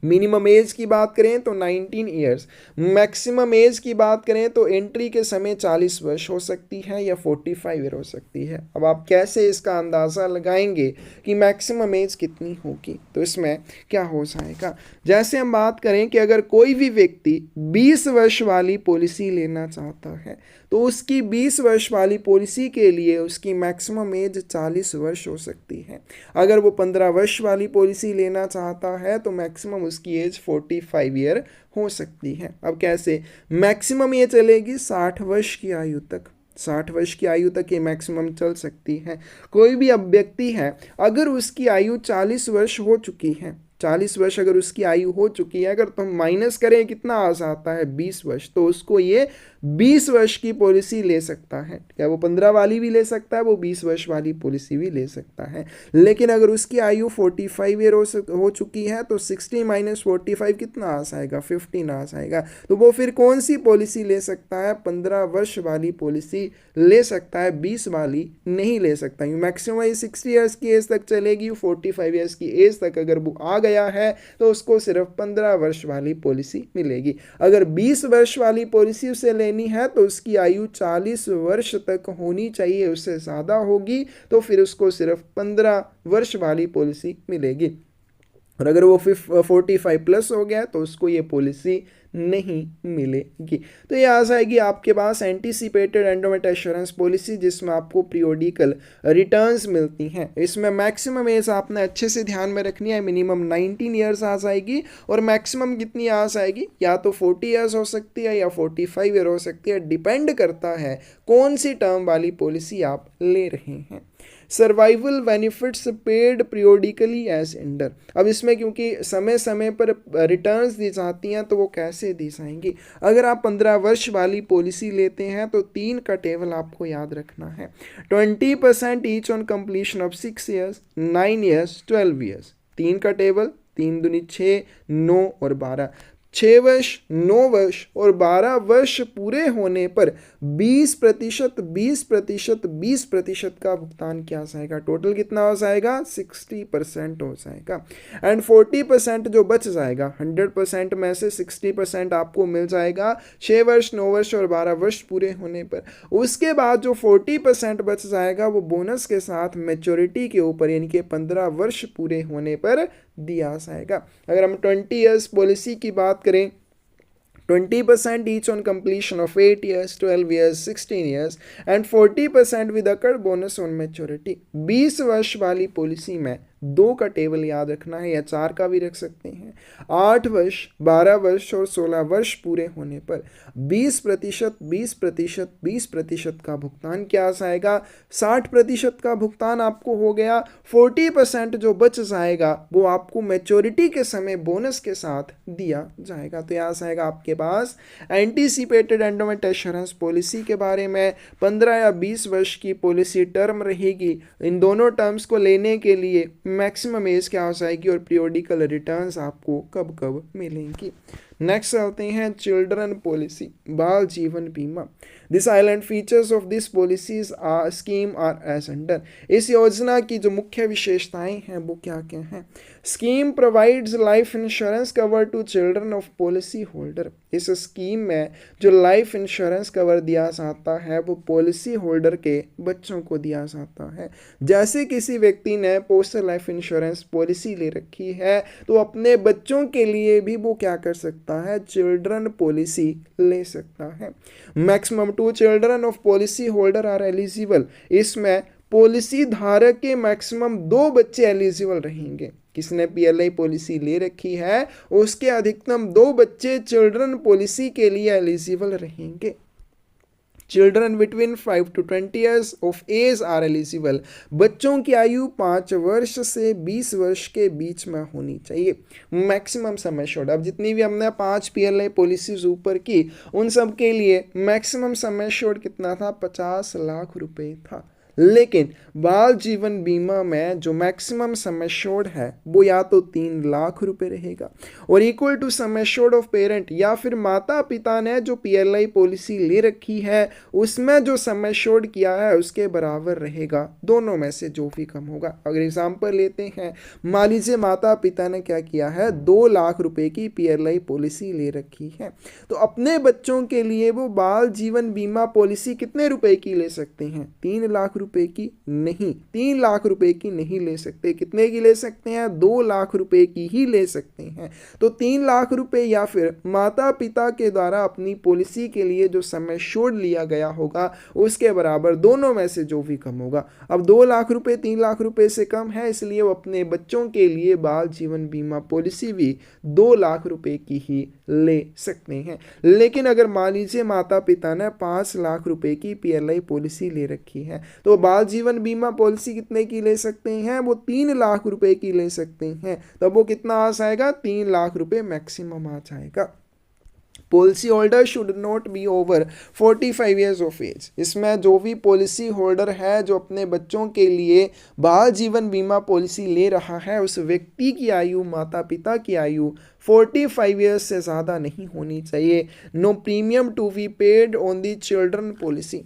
मिनिमम एज की बात करें तो 19 ईयर्स, मैक्सिमम एज की बात करें तो एंट्री के समय 40 वर्ष हो सकती है या 45 ईयर हो सकती है। अब आप कैसे इसका अंदाज़ा लगाएंगे कि मैक्सिमम एज कितनी होगी, तो इसमें क्या हो जाएगा, जैसे हम बात करें कि अगर कोई भी व्यक्ति 20 वर्ष वाली पॉलिसी लेना चाहता है तो उसकी 20 वर्ष वाली पॉलिसी के लिए उसकी मैक्सिमम एज 40 वर्ष हो सकती है। अगर वो 15 वर्ष वाली पॉलिसी लेना चाहता है तो मैक्सिमम उसकी एज 45 ईयर हो सकती है। अब कैसे, मैक्सिमम ये चलेगी 60 वर्ष की आयु तक, 60 वर्ष की आयु तक ये मैक्सिमम चल सकती है। कोई भी अब व्यक्ति है अगर उसकी आयु 40 वर्ष हो चुकी है, 40 वर्ष अगर उसकी आयु हो चुकी है, अगर तो हम माइनस करें कितना आ जाता है 20 वर्ष, तो उसको ये 20 वर्ष की पॉलिसी ले सकता है। क्या वो 15 वाली भी ले सकता है, वो 20 वर्ष वाली पॉलिसी भी ले सकता है। लेकिन अगर उसकी आयु 45 ईयर हो चुकी है तो 60 माइनस 45 कितना आ जाएगा, 15 आ जाएगा। तो वो फिर कौन सी पॉलिसी ले सकता है, 15 वर्ष वाली पॉलिसी ले सकता है, 20 वाली नहीं ले सकता। मैक्सिमम 60 ईयर्स की एज तक चलेगी, 45 ईयर्स की एज तक अगर वो आ गया है तो उसको सिर्फ 15 वर्ष वाली पॉलिसी मिलेगी। अगर 20 वर्ष वाली पॉलिसी उसे लेनी है तो उसकी आयु 40 वर्ष तक होनी चाहिए, उससे ज़्यादा होगी तो फिर उसको सिर्फ 15 वर्ष वाली पॉलिसी मिलेगी। और अगर वो 45 प्लस हो गया तो उसको ये पॉलिसी नहीं मिलेगी। तो ये आ जाएगी आपके पास एंटीसिपेटेड एंडोमेंट एश्योरेंस पॉलिसी, जिसमें आपको पीरियोडिकल रिटर्न्स मिलती हैं। इसमें मैक्सिमम एज आपने अच्छे से ध्यान में रखनी है, मिनिमम 19 ईयर्स आ जाएगी और मैक्सिमम कितनी आ जाएगी, या तो 40 ईयर्स हो सकती है या 45 ईयर हो सकती है, डिपेंड करता है कौन सी टर्म वाली पॉलिसी आप ले रहे हैं। Survival benefits paid periodically as under. अब इसमें क्योंकि समय समय पर रिटर्न्स दी जाती हैं तो वो कैसे दी जाएंगी, अगर आप 15 वर्ष वाली पॉलिसी लेते हैं तो 3 का टेबल आपको याद रखना है। 20% each on completion of 6 years, 9 years, 12 years. 3 का टेबल, 3 दूनी 6, 9 और 12। 6 वर्ष, 9 वर्ष और 12 वर्ष पूरे होने पर 20% 20% 20% का भुगतान किया जाएगा। टोटल कितना हो जाएगा, 60% हो जाएगा। एंड 40% जो बच जाएगा, 100% में से 60% आपको मिल जाएगा 6 वर्ष, 9 वर्ष और 12 वर्ष पूरे होने पर। उसके बाद जो 40% बच जाएगा वो बोनस के साथ मैच्योरिटी के ऊपर, यानी कि 15 वर्ष पूरे होने पर दिया जाएगा। अगर हम 20 ईयर्स पॉलिसी की बात करें, 20% each on completion of 8 years, 12 years, 16 years and 40% with occurred bonus on maturity। 20 वर्ष वाली पॉलिसी में 2 का टेबल याद रखना है या 4 का भी रख सकते हैं। 8 वर्ष, 12 वर्ष और 16 वर्ष पूरे होने पर 20% 20% 20% का भुगतान किया जाएगा। 60% का भुगतान आपको हो गया, 40% जो बच जाएगा वो आपको मैच्योरिटी के समय बोनस के साथ दिया जाएगा। तो यहाँ आएगा आपके पास एंटीसिपेटेड एंडोमेंट एश्योरेंस पॉलिसी के बारे में। 15 या 20 वर्ष की पॉलिसी टर्म रहेगी। इन दोनों टर्म्स को लेने के लिए मैक्सिमम एज क्या हो जाएगी और पीरियोडिकल रिटर्न्स आपको कब कब मिलेंगी। नेक्स्ट चलते हैं children policy, Bal Jeevan Bima. The salient features of this policies scheme are as under. इस योजना की जो मुख्य विशेषताएं हैं वो क्या क्या हैं। Scheme provides life insurance cover to children of policy holder. इस स्कीम में जो लाइफ इंश्योरेंस कवर दिया जाता है वो पॉलिसी होल्डर के बच्चों को दिया जाता है। जैसे किसी व्यक्ति ने पोस्टल लाइफ इंश्योरेंस पॉलिसी ले रखी है तो अपने बच्चों के लिए भी वो क्या कर सकता है, चिल्ड्रन पॉलिसी ले सकता है। Maximum 2 children of policy holder are eligible. इसमें पॉलिसी धारक के मैक्सिमम 2 बच्चे एलिजिबल रहेंगे। किसने पीएलआई पॉलिसी ले रखी है उसके अधिकतम 2 बच्चे चिल्ड्रन पॉलिसी के लिए एलिजिबल रहेंगे। Children between 5 to 20 years of age are eligible. बच्चों की आयु 5 वर्ष से 20 वर्ष के बीच में होनी चाहिए। मैक्सिमम सम एश्योर्ड, अब जितनी भी हमने 5 पीएलआई पॉलिसीज ऊपर की उन सब के लिए मैक्सिमम सम एश्योर्ड कितना था, 50 लाख रुपए था। लेकिन बाल जीवन बीमा में जो मैक्सिमम सम एश्योर्ड है वो या तो 3 लाख रुपए रहेगा और equal to sum assured of parent, या फिर माता पिता ने जो पीएलआई पॉलिसी ले रखी है उसमें जो सम एश्योर्ड किया है उसके बराबर रहेगा, दोनों में से जो भी कम होगा। अगर एग्जाम्पल लेते हैं, मान लीजिए माता पिता ने क्या किया है, 2 लाख रुपए की पीएलआई पॉलिसी ले रखी है, तो अपने बच्चों के लिए वो बाल जीवन बीमा पॉलिसी कितने रुपए की ले सकते हैं, 3 लाख रुपए की नहीं, 3 लाख रुपए की नहीं ले सकते। कितने की ले सकते हैं, 2 लाख रुपए की ही ले सकते हैं। तो 3 लाख रुपए या फिर माता पिता के द्वारा अपनी पॉलिसी के लिए जो सम एश्योर्ड लिया गया होगा उसके बराबर, दोनों में से जो भी कम होगा। अब 2 लाख रुपए 3 लाख रुपए से कम है, इसलिए वो अपने बच्चों के लिए बाल जीवन बीमा पॉलिसी भी 2 लाख रुपए की ही ले सकते हैं। लेकिन अगर मान लीजिए माता पिता ने 5 लाख रुपए की पीएलआई पॉलिसी ले रखी है, तो बाल जीवन बीमा पॉलिसी कितने की ले सकते हैं, वो 3 लाख रुपए की ले सकते हैं। तब वो कितना आ जाएगा, 3 लाख रुपए मैक्सिमम आ जाएगा। Policy holder should not be over 45 years of age. इसमें जो भी पॉलिसी होल्डर है जो अपने बच्चों के लिए बाल जीवन बीमा पॉलिसी ले रहा है, उस व्यक्ति की आयु, माता पिता की आयु 45 ईयर्स से ज़्यादा नहीं होनी चाहिए। No premium to be paid on the children policy.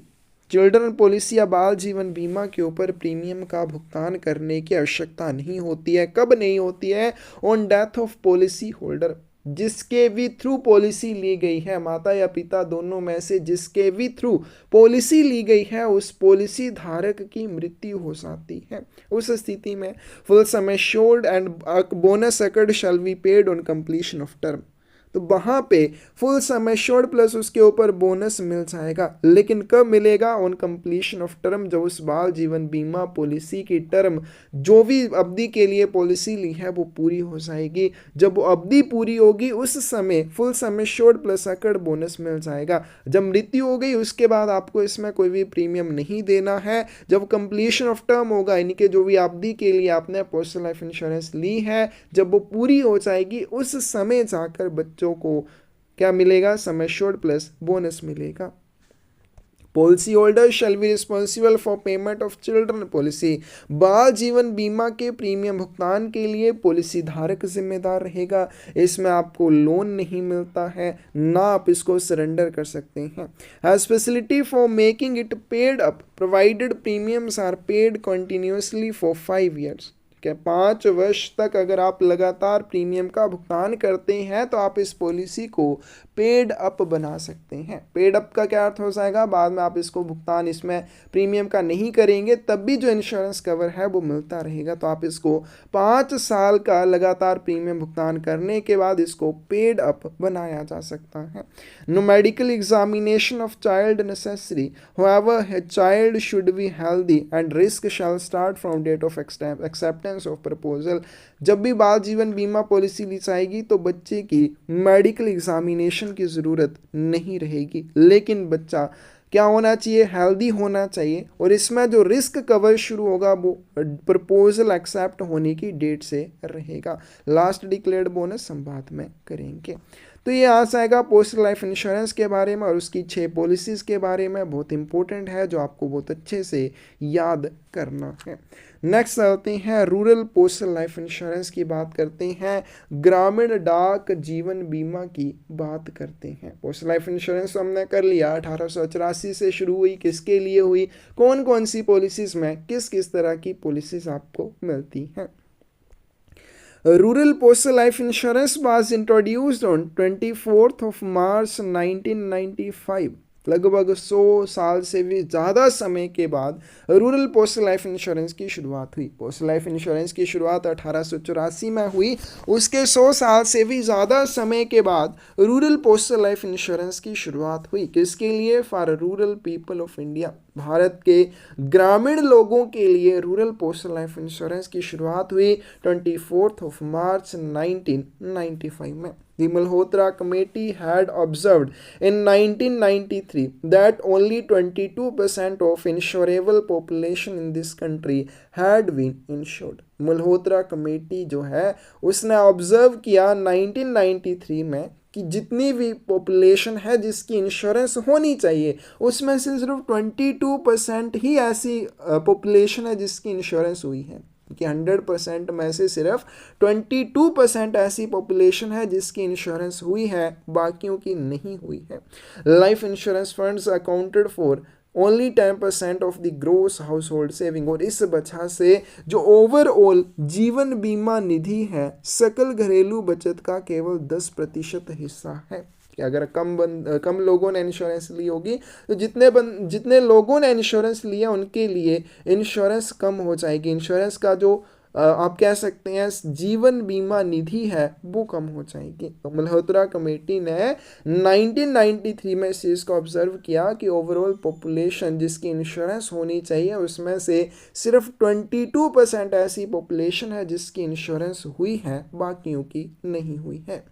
Children policy या बाल जीवन बीमा के ऊपर प्रीमियम का भुगतान करने की आवश्यकता नहीं होती है। कब नहीं होती है, on death of policy holder, जिसके भी थ्रू पॉलिसी ली गई है, माता या पिता दोनों में से जिसके भी थ्रू पॉलिसी ली गई है उस पॉलिसी धारक की मृत्यु हो जाती है। उस स्थिति में full sum assured and bonus occurred shall be paid on completion of term. तो वहाँ पे फुल सम एश्योर्ड प्लस उसके ऊपर बोनस मिल जाएगा। लेकिन कब मिलेगा, ऑन कंप्लीशन ऑफ टर्म, जब उस बाल जीवन बीमा पॉलिसी की टर्म, जो भी अवधि के लिए पॉलिसी ली है वो पूरी हो जाएगी। जब वो अवधि पूरी होगी उस समय full sum assured plus accrued bonus मिल जाएगा। जब मृत्यु हो गई उसके बाद आपको इसमें कोई भी प्रीमियम नहीं देना है। जब कंप्लीशन ऑफ टर्म होगा, यानी कि जो भी अवधि के लिए आपने पोस्टल लाइफ इंश्योरेंस ली है, जब वो पूरी हो जाएगी उस समय जाकर बच्चों को क्या मिलेगा, सम एश्योर्ड प्लस बोनस मिलेगा। Policy holder shall be responsible for payment of children policy. Bal Jeevan बीमा के प्रीमियम भुगतान के लिए पॉलिसी धारक जिम्मेदार रहेगा। इसमें आपको लोन नहीं मिलता है, ना आप इसको सरेंडर कर सकते हैं। Has facility for making it paid up provided premiums are paid continuously for 5 years. क्या 5 वर्ष तक अगर आप लगातार प्रीमियम का भुगतान करते हैं तो आप इस पॉलिसी को पेड अप बना सकते हैं। पेड अप का क्या अर्थ हो जाएगा, बाद में आप इसको भुगतान इसमें प्रीमियम का नहीं करेंगे तब भी जो इंश्योरेंस कवर है वो मिलता रहेगा। तो आप इसको 5 साल का लगातार प्रीमियम भुगतान करने के बाद इसको पेड अप बनाया जा सकता है। No medical examination of child necessary, however a child should be healthy and risk shall start from date of acceptance of proposal। जब भी बाल जीवन बीमा पॉलिसी ली जाएगी तो बच्चे की मेडिकल एग्जामिनेशन की ज़रूरत नहीं रहेगी, लेकिन बच्चा क्या होना चाहिए, हेल्दी होना चाहिए। और इसमें जो रिस्क कवर शुरू होगा वो प्रपोजल एक्सेप्ट होने की डेट से रहेगा। लास्ट डिक्लेयर्ड बोनस हम बाद में करेंगे। तो ये आ जाएगा पोस्टल लाइफ इंश्योरेंस के बारे में और उसकी 6 पॉलिसीज़ के बारे में, बहुत इंपॉर्टेंट है जो आपको बहुत अच्छे से याद करना है। नेक्स्ट आते हैं रूरल पोस्टल लाइफ इंश्योरेंस की बात करते हैं, ग्रामीण डाक जीवन बीमा की बात करते हैं। पोस्टल लाइफ इंश्योरेंस तो हमने कर लिया, 1884 से शुरू हुई, किसके लिए हुई, कौन कौन सी पॉलिसीज़ में किस किस तरह की पॉलिसीज़ आपको मिलती हैं। Rural Postal Life Insurance was introduced on 24th of March 1995। लगभग 100 साल से भी ज़्यादा समय के बाद रूरल पोस्टल लाइफ इंश्योरेंस की शुरुआत हुई। पोस्टल लाइफ इंश्योरेंस की शुरुआत 1884 में हुई, उसके 100 साल से भी ज़्यादा समय के बाद रूरल पोस्टल लाइफ इंश्योरेंस की शुरुआत हुई। किसके लिए, for rural people of India, Bharat के ग्रामीण लोगों के लिए रूरल पोस्टल लाइफ इंश्योरेंस की शुरुआत हुई 24th of March 1995 में। The Malhotra Committee had observed in 1993 that only 22% of insurable population in this country had been insured। Malhotra committee जो है उसने ऑब्जर्व किया 1993 में कि जितनी भी पॉपुलेशन है जिसकी इंश्योरेंस होनी चाहिए, उसमें से सिर्फ 22% ही ऐसी पॉपुलेशन है जिसकी इंश्योरेंस हुई है, कि 100% में से सिर्फ 22% ऐसी पॉपुलेशन है जिसकी इंश्योरेंस हुई है, बाकियों की नहीं हुई है। Life insurance funds accounted for only 10% of the gross household saving, और इस वजह से जो ओवरऑल जीवन बीमा निधि है सकल घरेलू बचत का केवल 10% हिस्सा है। कि अगर कम लोगों ने इंश्योरेंस ली होगी तो जितने लोगों ने इंश्योरेंस लिया उनके लिए इंश्योरेंस कम हो जाएगी, इंश्योरेंस का जो आप कह सकते हैं जीवन बीमा निधि है वो कम हो जाएगी। तो मल्होत्रा कमेटी ने 1993 में इस चीज़ को ऑब्जर्व किया कि ओवरऑल पॉपुलेशन जिसकी इंश्योरेंस होनी चाहिए उसमें से सिर्फ 22% ऐसी पॉपुलेशन है जिसकी इंश्योरेंस हुई है, बाकियों की नहीं हुई है।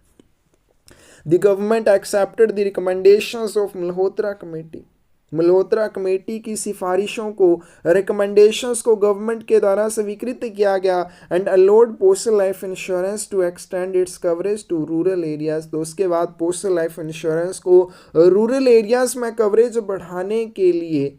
The government accepted the recommendations of Malhotra committee. Malhotra committee की सिफारिशों को, रिकमेंडेशंस को गवर्नमेंट के द्वारा स्वीकृत किया गया and allowed postal life insurance to extend its coverage to rural areas. तो उसके बाद पोस्टल लाइफ इंश्योरेंस को रूरल एरियाज में कवरेज बढ़ाने के लिए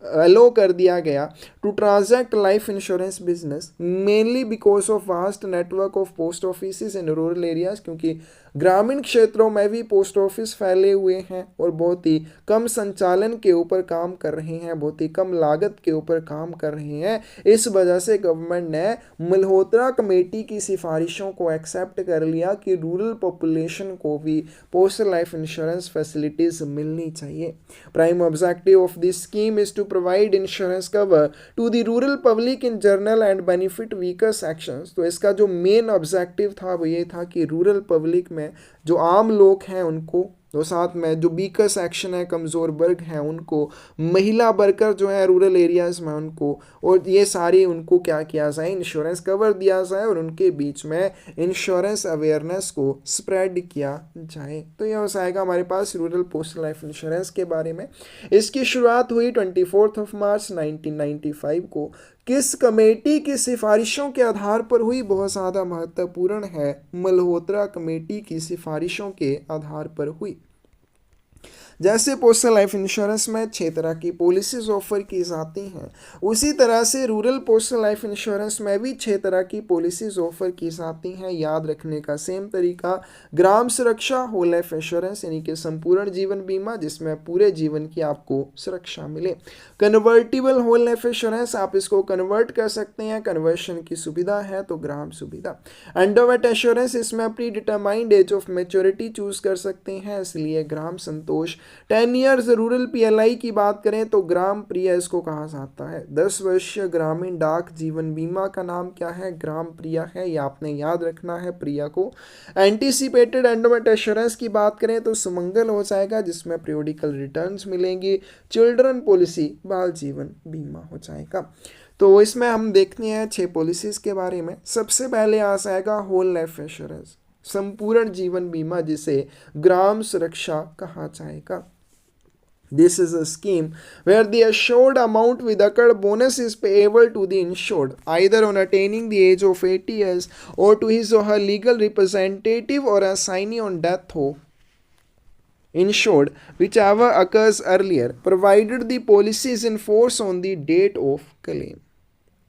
अलो कर दिया गया to transact life insurance business mainly because of vast network of post office in rural areas, क्योंकि ग्रामीण क्षेत्रों में भी पोस्ट ऑफिस फैले हुए हैं और बहुत ही कम संचालन के ऊपर काम कर रहे हैं, बहुत ही कम लागत के ऊपर काम कर रहे हैं। इस वजह से गवर्नमेंट ने मल्होत्रा कमेटी की सिफारिशों को एक्सेप्ट कर लिया कि रूरल पॉपुलेशन को भी पोस्टल लाइफ इंश्योरेंस फैसिलिटीज मिलनी चाहिए। Prime objective of this scheme is to provide insurance cover to the rural public in general and benefit weaker sections. तो इसका जो मेन ऑब्जेक्टिव था वो ये था कि रूरल पब्लिक में जो आम लोग हैं उनको, तो साथ में जो वीकर सेक्शन है, कमज़ोर वर्ग हैं उनको, महिला वर्कर जो है रूरल एरियाज में उनको, और ये सारी उनको क्या किया जाए, इंश्योरेंस कवर दिया जाए और उनके बीच में इंश्योरेंस अवेयरनेस को स्प्रेड किया जाए। तो यह हो जाएगा हमारे पास रूरल पोस्टल लाइफ इंश्योरेंस के बारे में। इसकी शुरुआत हुई 24 मार्च 1995 को। किस कमेटी की सिफारिशों के आधार पर हुई, बहुत ज़्यादा महत्वपूर्ण है, मल्होत्रा कमेटी की सिफारिशों के आधार पर हुई। जैसे पोस्टल लाइफ इंश्योरेंस में 6 तरह की पॉलिसीज ऑफर की जाती हैं, उसी तरह से रूरल पोस्टल लाइफ इंश्योरेंस में भी 6 तरह की पॉलिसीज ऑफर की जाती हैं। याद रखने का सेम तरीका, ग्राम सुरक्षा होल लाइफ इंश्योरेंस यानी कि संपूर्ण जीवन बीमा जिसमें पूरे जीवन की आपको सुरक्षा मिले। कन्वर्टिबल होल लाइफ इंश्योरेंस, आप इसको कन्वर्ट कर सकते हैं, कन्वर्शन की सुविधा है तो ग्राम सुविधा। एंडोवेट इंश्योरेंस, इसमें predetermined age of maturity choose कर सकते हैं, इसलिए Gram Santosh. 10 years rural PLI की बात करें तो ग्राम प्रिया इसको कहा जाता है। 10 वर्षीय ग्रामीण डाक जीवन बीमा का नाम क्या है, ग्राम प्रिया है, ये आपने याद रखना है प्रिया को। एंटीसिपेटेड एंडोमेंट एश्योरेंस की बात करें तो सुमंगल हो जाएगा जिसमें पीरियोडिकल रिटर्न्स मिलेंगी। चिल्ड्रन पॉलिसी, बाल जीवन बीमा हो जाएगा। तो इसमें हम देखते हैं 6 पॉलिसीज के बारे में। सबसे पहले आ जाएगा होल लाइफ इंश्योरेंस, संपूर्ण जीवन बीमा जिसे ग्राम सुरक्षा कहा जाएगा। This is a scheme where the assured amount with occurred bonus is payable to the insured either on attaining the age of 80 years or to his or her legal representative or assignee on death of insured, whichever occurs earlier, provided the policy is in force on the date of claim।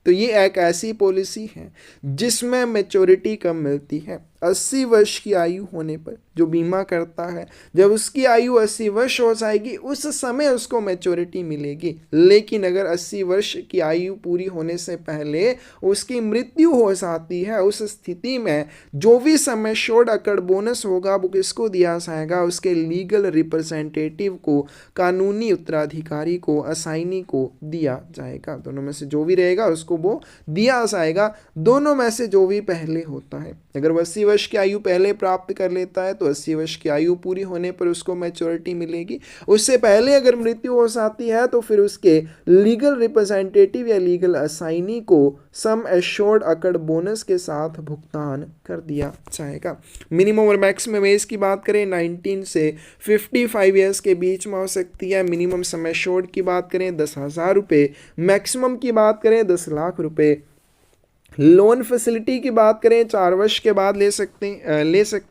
तो ये एक ऐसी policy है जिसमें maturity कम मिलती है। 80 वर्ष की आयु होने पर जो बीमा करता है, जब उसकी आयु 80 वर्ष हो जाएगी उस समय उसको मैच्योरिटी मिलेगी। लेकिन अगर 80 वर्ष की आयु पूरी होने से पहले उसकी मृत्यु हो जाती है, उस स्थिति में जो भी सम एश्योर्ड अकर्ड बोनस होगा वो किसको दिया जाएगा, उसके लीगल रिप्रेजेंटेटिव को, कानूनी उत्तराधिकारी को, असाइनी को दिया जाएगा। दोनों में से जो भी रहेगा उसको वो दिया जाएगा, दोनों में से जो भी पहले होता है। अगर वो 80 वर्ष की आयु पहले प्राप्त कर लेता है तो 80 वर्ष की आयु पूरी होने पर उसको मैच्योरिटी मिलेगी। उससे पहले अगर मृत्यु हो जाती है तो फिर उसके लीगल रिप्रेजेंटेटिव या लीगल असाइनी को सम एश्योर्ड अकर्ड बोनस के साथ भुगतान कर दिया जाएगा। मिनिमम और मैक्सिमम एज की बात करें 19 से 55 ईयर्स के बीच में हो सकती है। मिनिमम सम एश्योर्ड की बात करें 10,000 रुपये, मैक्सिमम की बात करें 10 लाख रुपये। लोन फैसिलिटी की बात करें 4 वर्ष के बाद ले सकते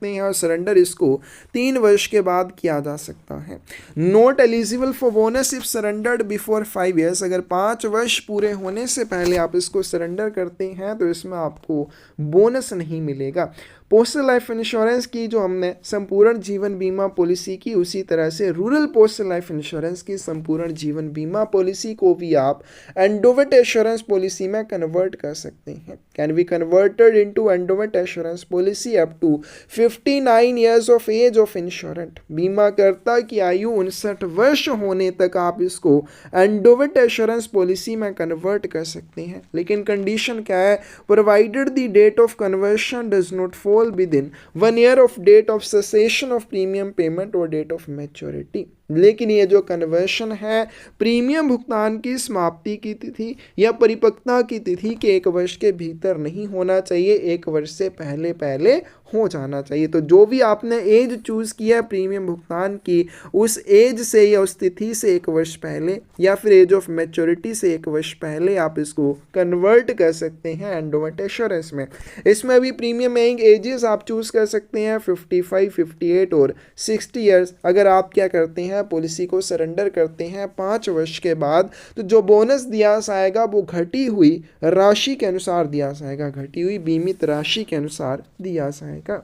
हैं और सरेंडर इसको 3 वर्ष के बाद किया जा सकता है। Not eligible for bonus if surrendered before 5 years, अगर 5 वर्ष पूरे होने से पहले आप इसको सरेंडर करते हैं तो इसमें आपको बोनस नहीं मिलेगा। पोस्टल लाइफ इंश्योरेंस की जो हमने संपूर्ण जीवन बीमा पॉलिसी की, उसी तरह से रूरल पोस्टल लाइफ इंश्योरेंस की संपूर्ण जीवन बीमा पॉलिसी को भी आप एंडोवेट एश्योरेंस पॉलिसी में कन्वर्ट कर सकते हैं। Can be converted into endowment assurance policy up to 59 years of age of insurant. बीमाकर्ता की आयु 59 वर्ष होने तक आप इसको एंडोवेट एश्योरेंस पॉलिसी में कन्वर्ट कर सकते हैं। लेकिन कंडीशन क्या है? Provided the date of conversion does not fall within 1 year of date of cessation of premium payment or date of maturity। लेकिन ये जो कन्वर्शन है प्रीमियम भुगतान की समाप्ति की तिथि या परिपक्वता की तिथि के 1 वर्ष के भीतर नहीं होना चाहिए, 1 वर्ष से पहले पहले हो जाना चाहिए। तो जो भी आपने एज चूज किया है प्रीमियम भुगतान की, उस एज से या उस तिथि से 1 वर्ष पहले या फिर एज ऑफ मैच्योरिटी से 1 वर्ष पहले आप इसको कन्वर्ट कर सकते हैं एंडोवेट एश्योरेंस में। इसमें भी प्रीमियम एजेस आप चूज कर सकते हैं 55, 58 और 60 ईयर्स। अगर आप क्या करते हैं, पॉलिसी को सरेंडर करते हैं 5 वर्ष के बाद, तो जो बोनस दिया जाएगा वो घटी हुई राशि के अनुसार दिया जाएगा, घटी हुई बीमित राशि के अनुसार दिया जाएगा।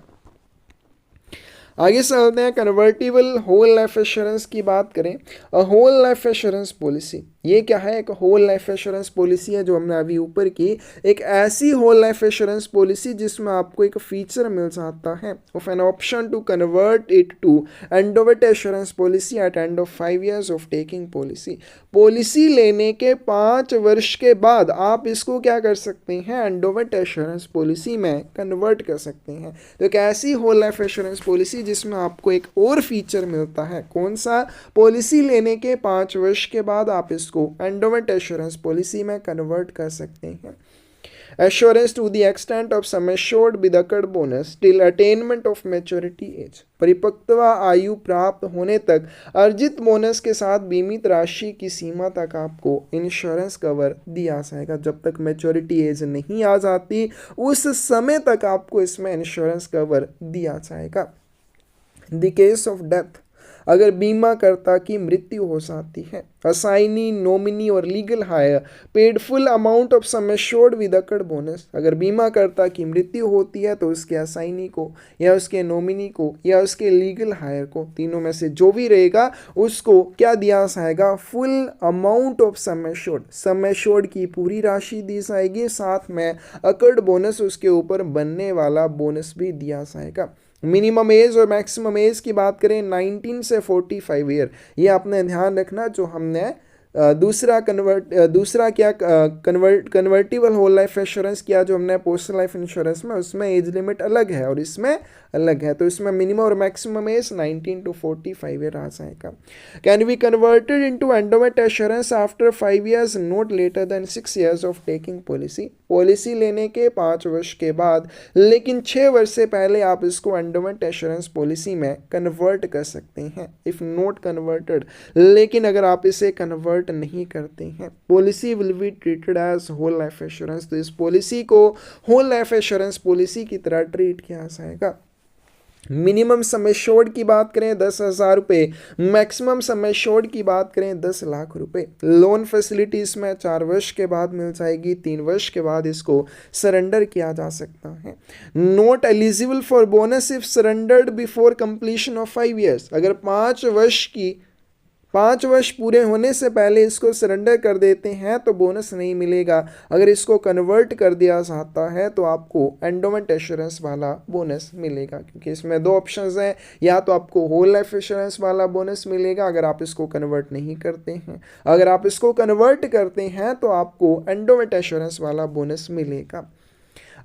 आगे चलते हैं, कन्वर्टिबल होल लाइफ एश्योरेंस की बात करें। होल लाइफ एश्योरेंस पॉलिसी ये क्या है? एक होल लाइफ एश्योरेंस पॉलिसी है जो हमने अभी ऊपर की, एक ऐसी होल लाइफ एश्योरेंस पॉलिसी जिसमें आपको एक फीचर मिल जाता है of an option to convert it to endowment assurance policy at end of 5 years of taking policy. Policy लेने के 5 वर्ष के बाद आप इसको क्या कर सकते हैं? एंडोवेट एश्योरेंस पॉलिसी में कन्वर्ट कर सकते हैं। तो एक ऐसी होल लाइफ एश्योरेंस पॉलिसी जिसमें आपको एक और फीचर मिलता है, कौन सा? पॉलिसी लेने के 5 वर्ष के बाद आप इसको एंडोवेट एश्योरेंस पॉलिसी में कन्वर्ट कर सकते हैं। Assurance to the extent of sum assured with accrued bonus till attainment of maturity age. परिपक्वता आयु प्राप्त होने तक अर्जित बोनस के साथ बीमित राशि की सीमा तक आपको इंश्योरेंस कवर दिया जाएगा। जब तक मैच्योरिटी एज नहीं आ जाती उस समय तक आपको इसमें इंश्योरेंस कवर दिया जाएगा। द केस ऑफ डेथ, अगर बीमाकर्ता की मृत्यु हो जाती है, असाइनी, नॉमिनी और legal higher paid full amount of sum assured with accrued bonus. अगर बीमाकर्ता की मृत्यु होती है तो उसके असाइनी को या उसके नॉमिनी को या उसके लीगल हायर को, तीनों में से जो भी रहेगा उसको क्या दिया जाएगा? Full amount of sum assured, sum assured की पूरी राशि दी जाएगी, साथ में अकर्ड बोनस उसके ऊपर बनने वाला बोनस भी दिया जाएगा। मिनिमम एज और मैक्सिमम एज की बात करें 19 से 45 ईयर, ये आपने ध्यान रखना। जो हमने दूसरा कन्वर्टिबल होल लाइफ इंश्योरेंस किया जो हमने पोस्टल लाइफ इंश्योरेंस में, उसमें एज लिमिट अलग है और इसमें अलग है। तो इसमें मिनिमम और मैक्सिमम एज 19 to 45 ईयर आ जाएगा। Can be converted into endowment assurance after 5 years not later than 6 years of taking policy. Policy लेने के 5 वर्ष के बाद लेकिन 6 वर्ष से पहले आप इसको एंडोवेट एश्योरेंस पॉलिसी में कन्वर्ट कर सकते हैं इफ नॉट कन्वर्टेड। लेकिन अगर आप इसे कन्वर्ट नहीं करते हैं, policy will be treated as whole life insurance. तो इस पॉलिसी को होल लाइफ इंश्योरेंस पॉलिसी की तरह ट्रीट किया जाएगा। मिनिमम सम एश्योर्ड की बात करें 10,000 रुपये, मैक्सिमम सम एश्योर्ड की बात करें 10 लाख रुपए। लोन फैसिलिटी इसमें 4 वर्ष के बाद मिल जाएगी, 3 वर्ष के बाद इसको सरेंडर किया जा सकता है। Not eligible for bonus if surrendered before completion of 5 years, अगर 5 वर्ष पूरे होने से पहले इसको सरेंडर कर देते हैं तो बोनस नहीं मिलेगा। अगर इसको कन्वर्ट कर दिया जाता है तो आपको एंडोवेट एश्योरेंस वाला बोनस मिलेगा, क्योंकि इसमें 2 ऑप्शंस हैं, या तो आपको होल लाइफ इंश्योरेंस वाला बोनस मिलेगा अगर आप इसको कन्वर्ट नहीं करते हैं, अगर आप इसको कन्वर्ट करते हैं तो आपको एंडोवेट एश्योरेंस वाला बोनस मिलेगा।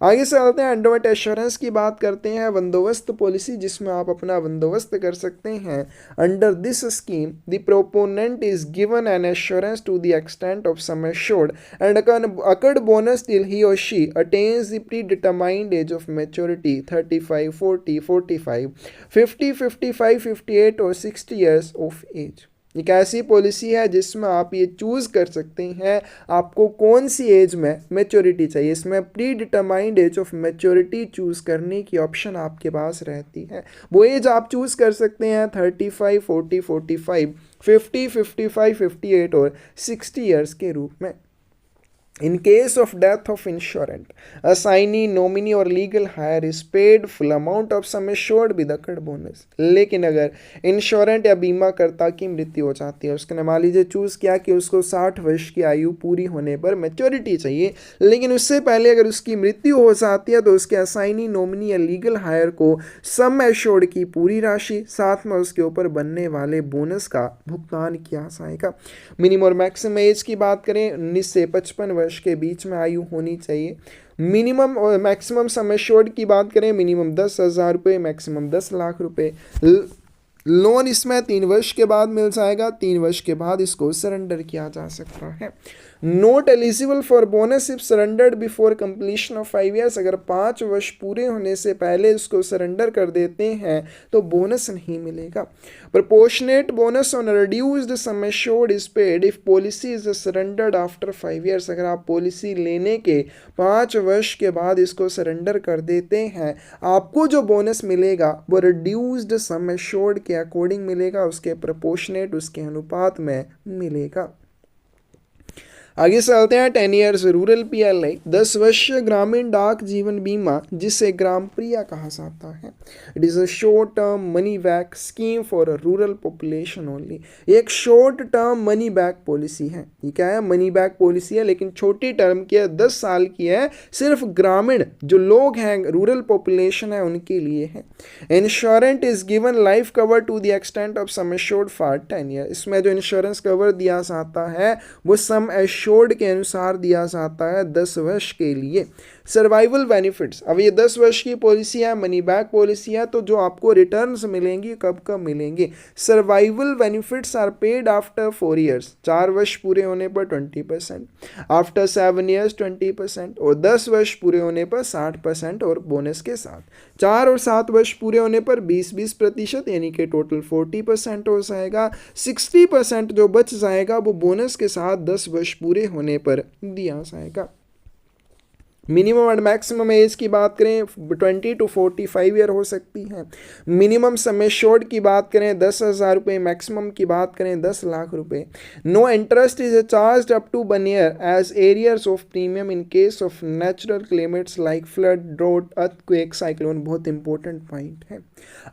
आगे से चलते हैं, एंडोवेट एश्योरेंस की बात करते हैं। बंदोबस्त पॉलिसी जिसमें आप अपना बंदोबस्त कर सकते हैं। Under this scheme the proponent is given an assurance to the extent of sum assured and accrued bonus till he or she attains the predetermined age of maturity 35, 40, 45, 50, 55, 58 और 60 years ऑफ एज। एक ऐसी policy है जिसमें आप ये choose कर सकते हैं आपको कौन सी एज में मैच्योरिटी चाहिए। इसमें predetermined age of maturity choose करने की ऑप्शन आपके पास रहती है। वो एज आप चूज़ कर सकते हैं 35, 40, 45, 50, 55, 58 और 60 ईयर्स के रूप में। In case of death of insurant, assignee, nominee or legal hire is paid full amount of sum assured with accrued bonus। लेकिन अगर इंश्योरेंट या बीमा करता की मृत्यु हो जाती है, उसने मान लीजिए चूज़ किया कि उसको 60 वर्ष की आयु पूरी होने पर मैच्योरिटी चाहिए, लेकिन उससे पहले अगर उसकी मृत्यु हो जाती है तो उसके असाइनी, नॉमिनी या लीगल हायर को सम एश्योर्ड की पूरी राशि साथ में उसके ऊपर बनने वाले बोनस का भुगतान किया जाएगा। मिनिमम और मैक्सिमम एज की बात करें 19 से 55 वर्ष के बीच में आयु होनी चाहिए। मिनिमम और मैक्सिमम सम एश्योर्ड की बात करें मिनिमम 10,000 रुपये, मैक्सिमम 10 लाख रुपए। लोन इसमें 3 वर्ष के बाद मिल जाएगा, 3 वर्ष के बाद इसको सरेंडर किया जा सकता है। Not eligible for bonus if surrendered before completion of 5 years. अगर 5 वर्ष पूरे होने से पहले इसको सरेंडर कर देते हैं तो बोनस नहीं मिलेगा। Proportionate bonus on reduced sum assured is paid if policy is surrendered after 5 years. अगर आप पॉलिसी लेने के 5 वर्ष के बाद इसको सरेंडर कर देते हैं, आपको जो बोनस मिलेगा वो रिड्यूस्ड सम एश्योर्ड के अकॉर्डिंग मिलेगा, उसके प्रोपोर्शनेट, उसके अनुपात में मिलेगा। आगे चलते हैं 10 ईयर्स रूरल पीएलआई, 10 वर्षीय ग्रामीण डाक जीवन बीमा जिसे ग्राम प्रिया कहा जाता है। It is a short term money back scheme for rural population only. एक short term money back policy है। ये क्या है? मनी बैक पॉलिसी है, लेकिन छोटी टर्म की है, 10 साल की है, सिर्फ ग्रामीण जो लोग हैं, रूरल पॉपुलेशन है, उनके लिए है। Insurant is given life cover to the extent of sum assured for 10 year. इसमें जो इंश्योरेंस कवर दिया जाता है वो सम एश्योर्ड के अनुसार दिया जाता है 10 वर्ष के लिए। सर्वाइवल बेनिफिट्स, अब ये 10 वर्ष की पॉलिसी है, मनी बैक पॉलिसी है, तो जो आपको रिटर्न्स मिलेंगी कब कब मिलेंगे? Survival benefits are paid after 4 years. 4 वर्ष पूरे होने पर 20%, आफ्टर 7 ईयर्स 20%, और 10 वर्ष पूरे होने पर 60% और बोनस के साथ। 4 और 7 वर्ष पूरे होने पर 20-20%, यानी कि टोटल 40% हो जाएगा। 60% जो बच जाएगा वो बोनस के साथ 10 वर्ष पूरे होने पर दिया जाएगा। मिनिमम एंड मैक्सिमम एज की बात करें 20 to 45 ईयर हो सकती है। मिनिमम सम एश्योर्ड की बात करें 10,000 रुपये, मैक्सिमम की बात करें 10 लाख रुपए। No interest is charge up to 1 year as arrears of premium in case of natural calamities like flood, drought, earthquake, cyclone. बहुत इंपॉर्टेंट पॉइंट है।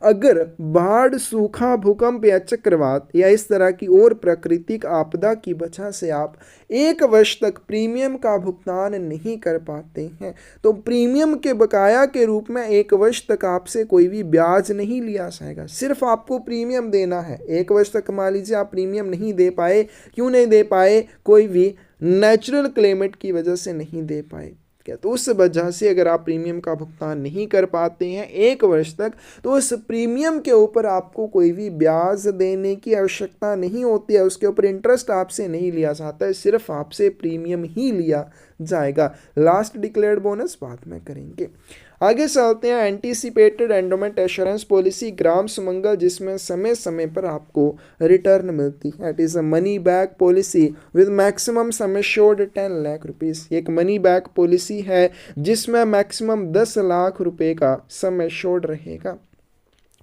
अगर बाढ़, सूखा, भूकंप या चक्रवात या इस तरह की और प्राकृतिक आपदा की वजह से आप 1 वर्ष तक प्रीमियम का भुगतान नहीं कर पाते हैं तो प्रीमियम के बकाया के रूप में 1 वर्ष तक आपसे कोई भी ब्याज नहीं लिया जाएगा, सिर्फ आपको प्रीमियम देना है। 1 वर्ष तक मान लीजिए आप प्रीमियम नहीं दे पाए, क्यों नहीं दे पाए? कोई भी नेचुरल क्लेमेट की वजह से नहीं दे पाए, तो उस वजह से अगर आप प्रीमियम का भुगतान नहीं कर पाते हैं 1 वर्ष तक, तो उस प्रीमियम के ऊपर आपको कोई भी ब्याज देने की आवश्यकता नहीं होती है, उसके ऊपर इंटरेस्ट आपसे नहीं लिया जाता है, सिर्फ आपसे प्रीमियम ही लिया जाएगा। लास्ट डिक्लेयर्ड बोनस बाद में करेंगे। आगे चलते हैं anticipated endowment assurance policy Gram Sumangal, जिसमें समय समय पर आपको रिटर्न मिलती है। It is a money back policy with maximum sum assured 10 lakh rupees. एक मनी बैक पॉलिसी है जिसमें मैक्सिमम 10 लाख रुपए का सम एश्योर्ड रहेगा।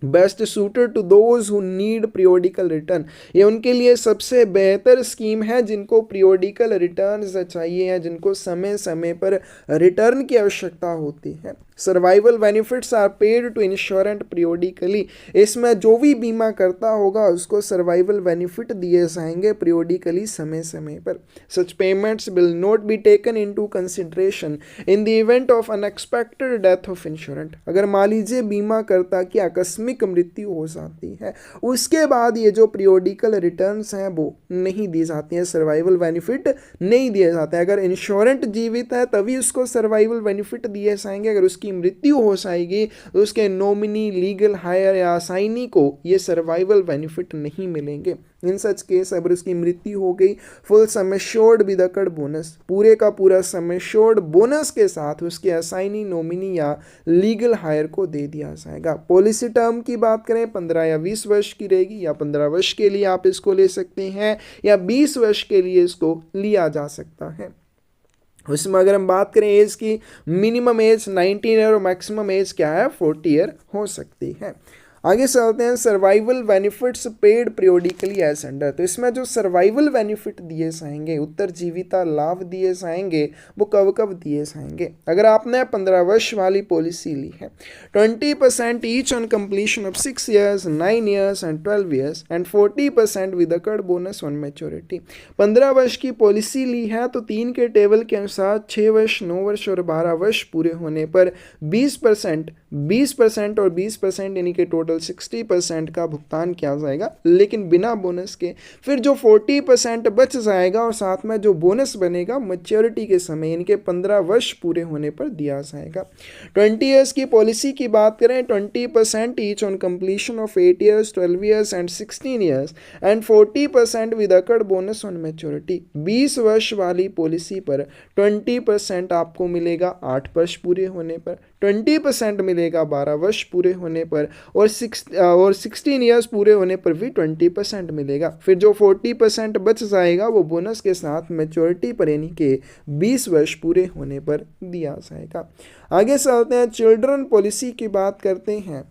Best suited to those who need periodical return, ये उनके लिए सबसे बेहतर स्कीम है जिनको पीरियोडिकल रिटर्न्स चाहिए हैं, जिनको समय समय पर रिटर्न की आवश्यकता होती है। Survival benefits are paid to insurant periodically, इसमें जो भी बीमा करता होगा उसको सर्वाइवल बेनिफिट दिए जाएंगे पीरियोडिकली, समय समय पर। Such payments will not be taken into consideration in the event of unexpected death of insurant. अगर मान लीजिए बीमा करता की आकस्मिक मृत्यु हो जाती है, उसके बाद ये जो पीरियोडिकल रिटर्न्स हैं वो नहीं दी जाती हैं, सर्वाइवल बेनिफिट नहीं दिए जाते हैं। अगर इंश्योरेंट जीवित है तभी उसको सर्वाइवल बेनिफिट दिए जाएंगे, अगर उसकी मृत्यु हो जाएगी तो उसके नॉमिनी, लीगल हायर या असाइनी को ये सर्वाइवल बेनिफिट नहीं मिलेंगे। इन सच केस अगर उसकी मृत्यु हो गई, full sum assured with accrued bonus, पूरे का पूरा सम एश्योर्ड बोनस के साथ उसके असाइनी, नॉमिनी या लीगल हायर को दे दिया जाएगा। पॉलिसी टर्म की बात करें 15 या 20 वर्ष की रहेगी, या 15 वर्ष के लिए आप इसको ले सकते हैं या 20 वर्ष के लिए इसको लिया जा सकता है। उसमें अगर हम बात करें एज की, मिनिमम एज 19 है और मैक्सिमम एज क्या है 40 ईयर हो सकती है। आगे चलते हैं, survival benefits paid periodically as under. तो इसमें जो सर्वाइवल बेनिफिट दिए जाएंगे, उत्तरजीविता लाभ दिए जाएंगे, वो कब कब दिए जाएंगे। अगर आपने 15 वर्ष वाली पॉलिसी ली है, 20% each on completion of 6 years, 9 years and 12 years and 40% with accrued bonus on maturity. 15 वर्ष की पॉलिसी ली है तो 3 के टेबल के अनुसार 6 वर्ष, 9 वर्ष और 12 वर्ष पूरे होने पर 20% और 20% यानी कि टोटल 60% का भुगतान किया जाएगा, लेकिन बिना बोनस के। फिर जो 40% बच जाएगा और साथ में जो बोनस बनेगा मैच्योरिटी के समय यानी कि 15 वर्ष पूरे होने पर दिया जाएगा। 20 ईयर्स की पॉलिसी की बात करें, 20% each on completion of 8 years, 12 years and 16 years and 40% with accrued bonus on maturity. 20 वर्ष वाली पॉलिसी पर 20% आपको मिलेगा 8 वर्ष पूरे होने पर, 20% मिलेगा 12 वर्ष पूरे होने पर और 16 ईयर्स पूरे होने पर भी 20% मिलेगा। फिर जो 40% बच जाएगा वो बोनस के साथ मैच्योरिटी पर यानी कि 20 वर्ष पूरे होने पर दिया जाएगा। आगे चलते हैं, चिल्ड्रन पॉलिसी की बात करते हैं।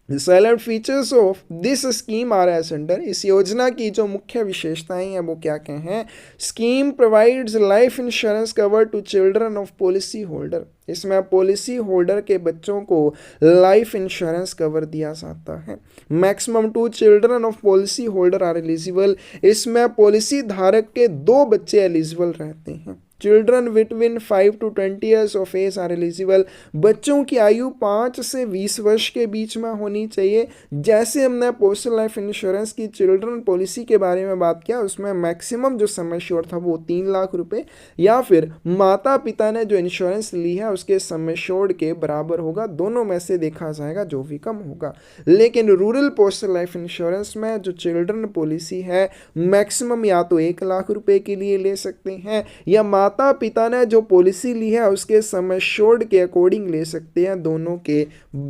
The salient features of this scheme are as under। इस योजना की जो मुख्य विशेषताएं हैं वो क्या क्या हैं। Scheme provides life insurance cover to children of policy holder. इसमें पॉलिसी होल्डर के बच्चों को लाइफ इंश्योरेंस कवर दिया जाता है। Maximum 2 children of policy holder are eligible. इसमें पॉलिसी धारक के 2 बच्चे एलिजिबल रहते हैं। Children between 5 to 20 years of age are eligible. बच्चों की आयु 5 से 20 वर्ष के बीच में होनी चाहिए। जैसे हमने पोस्टल लाइफ इंश्योरेंस की चिल्ड्रन पॉलिसी के बारे में बात किया, उसमें मैक्सिमम जो सम एश्योर्ड था वो 3 लाख रुपए, या फिर माता पिता ने जो इंश्योरेंस ली है उसके सम एश्योर्ड के बराबर होगा। दोनों में से देखा जाएगा जो भी कम होगा। लेकिन रूरल पोस्टल लाइफ इंश्योरेंस में जो चिल्ड्रन पॉलिसी है, मैक्सिमम या तो 1 लाख रुपए के लिए ले सकते हैं, या माता पिता ने जो पॉलिसी ली है उसके सम एश्योर्ड के अकॉर्डिंग ले सकते हैं। दोनों के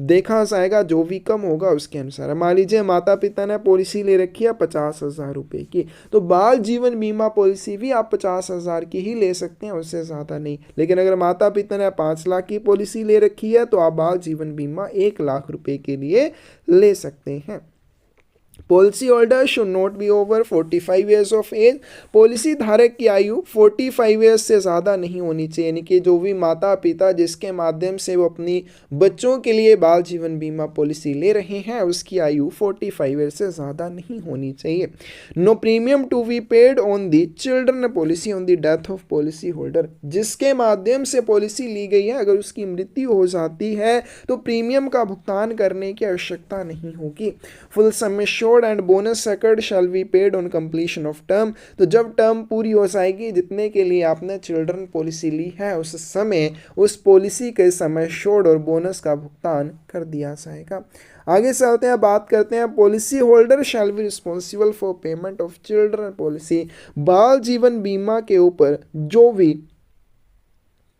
देखा जाएगा, जो भी कम होगा उसके अनुसार। मान लीजिए माता पिता ने पॉलिसी ले रखी है 50,000 रुपए की, तो बाल जीवन बीमा पॉलिसी भी आप 50,000 की ही ले सकते हैं, उससे ज़्यादा नहीं। लेकिन अगर माता पिता ने 5 लाख की पॉलिसी ले रखी है तो आप बाल जीवन बीमा 1 लाख रुपए के लिए ले सकते हैं। Policy holder should not be over 45 years of age. Policy धारक की आयु 45 ईयर्स से ज़्यादा नहीं होनी चाहिए, यानी कि जो भी माता पिता जिसके माध्यम से वो अपनी बच्चों के लिए बाल जीवन बीमा पॉलिसी ले रहे हैं उसकी आयु 45 ईयर्स से ज़्यादा नहीं होनी चाहिए। No premium to be paid on the children policy on the death of policy holder. जिसके माध्यम से पॉलिसी ली गई है अगर उसकी मृत्यु हो जाती है तो प्रीमियम का भुगतान करने की आवश्यकता नहीं होगी। Full sum assured and bonus occurred shall be paid on completion of term. तो जब टर्म पूरी हो जाएगी, जितने के लिए आपने चिल्ड्रन पॉलिसी ली है उस समय उस पॉलिसी के सम एश्योर्ड और बोनस का भुगतान कर दिया जाएगा। आगे चलते हैं, बात करते हैं policy holder shall be responsible for payment of children policy. Bal Jeevan बीमा के ऊपर जो भी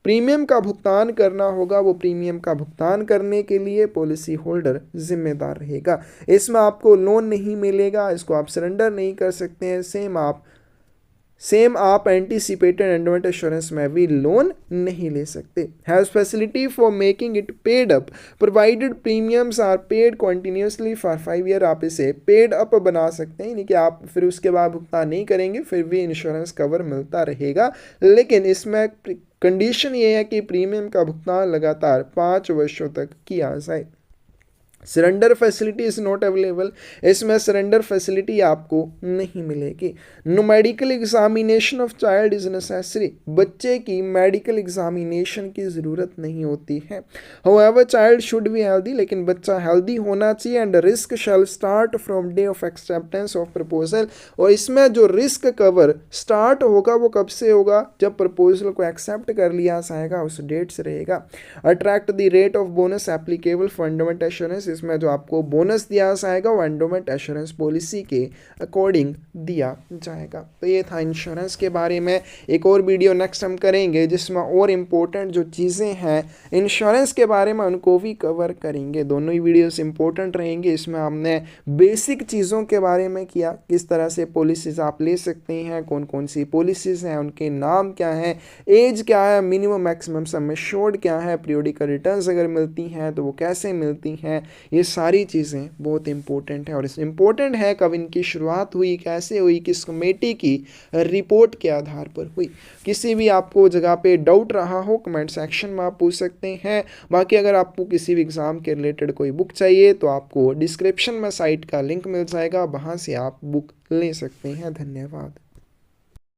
प्रीमियम का भुगतान करना होगा वो प्रीमियम का भुगतान करने के लिए पॉलिसी होल्डर जिम्मेदार रहेगा। इसमें आपको लोन नहीं मिलेगा, इसको आप सरेंडर नहीं कर सकते हैं। सेम आप एंटीसिपेटेड एंडोमेंट एश्योरेंस में भी लोन नहीं ले सकते। Has facility for making it paid up provided premiums are paid continuously for 5 year. आप इसे पेड अप बना सकते हैं, यानी कि आप फिर उसके बाद भुगतान नहीं करेंगे, फिर भी इंश्योरेंस कवर मिलता रहेगा। लेकिन इसमें कंडीशन ये है कि प्रीमियम का भुगतान लगातार 5 वर्षों तक किया जाए। Surrender facility is not available. इसमें सरेंडर फैसिलिटी आपको नहीं मिलेगी। No medical examination of child is necessary. बच्चे की मेडिकल एग्जामिनेशन की ज़रूरत नहीं होती है। However child should be healthy, लेकिन बच्चा हेल्दी होना चाहिए। And risk shall start from day of acceptance of proposal. और इसमें जो रिस्क कवर स्टार्ट होगा वो कब से होगा, जब प्रपोजल को एक्सेप्ट कर लिया जाएगा उस डेट से रहेगा। Attract the rate of bonus applicable fundamental assurance. Basis में जो आपको बोनस दिया जाएगा वो एंडोमेंट एश्योरेंस पॉलिसी के अकॉर्डिंग दिया जाएगा। तो ये था इंश्योरेंस के बारे में। एक और वीडियो नेक्स्ट हम करेंगे जिसमें और इम्पोर्टेंट जो चीज़ें हैं इंश्योरेंस के बारे में उनको भी कवर करेंगे। दोनों ही वीडियोस इंपॉर्टेंट रहेंगे। इसमें हमने बेसिक चीज़ों के बारे में किया, किस तरह से पॉलिसीज़ आप ले सकते हैं, कौन कौन सी पॉलिसीज़ हैं, उनके नाम क्या हैं, एज क्या है, मिनिमम मैक्सिमम सम एश्योर्ड क्या है, पीरियोडिकल रिटर्न्स अगर मिलती हैं तो वो कैसे मिलती हैं, ये सारी चीज़ें बहुत इंपॉर्टेंट है। और इस इम्पोर्टेंट है कब इनकी शुरुआत हुई, कैसे हुई, किस कमेटी की रिपोर्ट के आधार पर हुई। किसी भी आपको जगह पे डाउट रहा हो कमेंट सेक्शन में आप पूछ सकते हैं। बाकी अगर आपको किसी भी एग्ज़ाम के रिलेटेड कोई बुक चाहिए तो आपको डिस्क्रिप्शन में साइट का लिंक मिल जाएगा, वहाँ से आप बुक ले सकते हैं। धन्यवाद।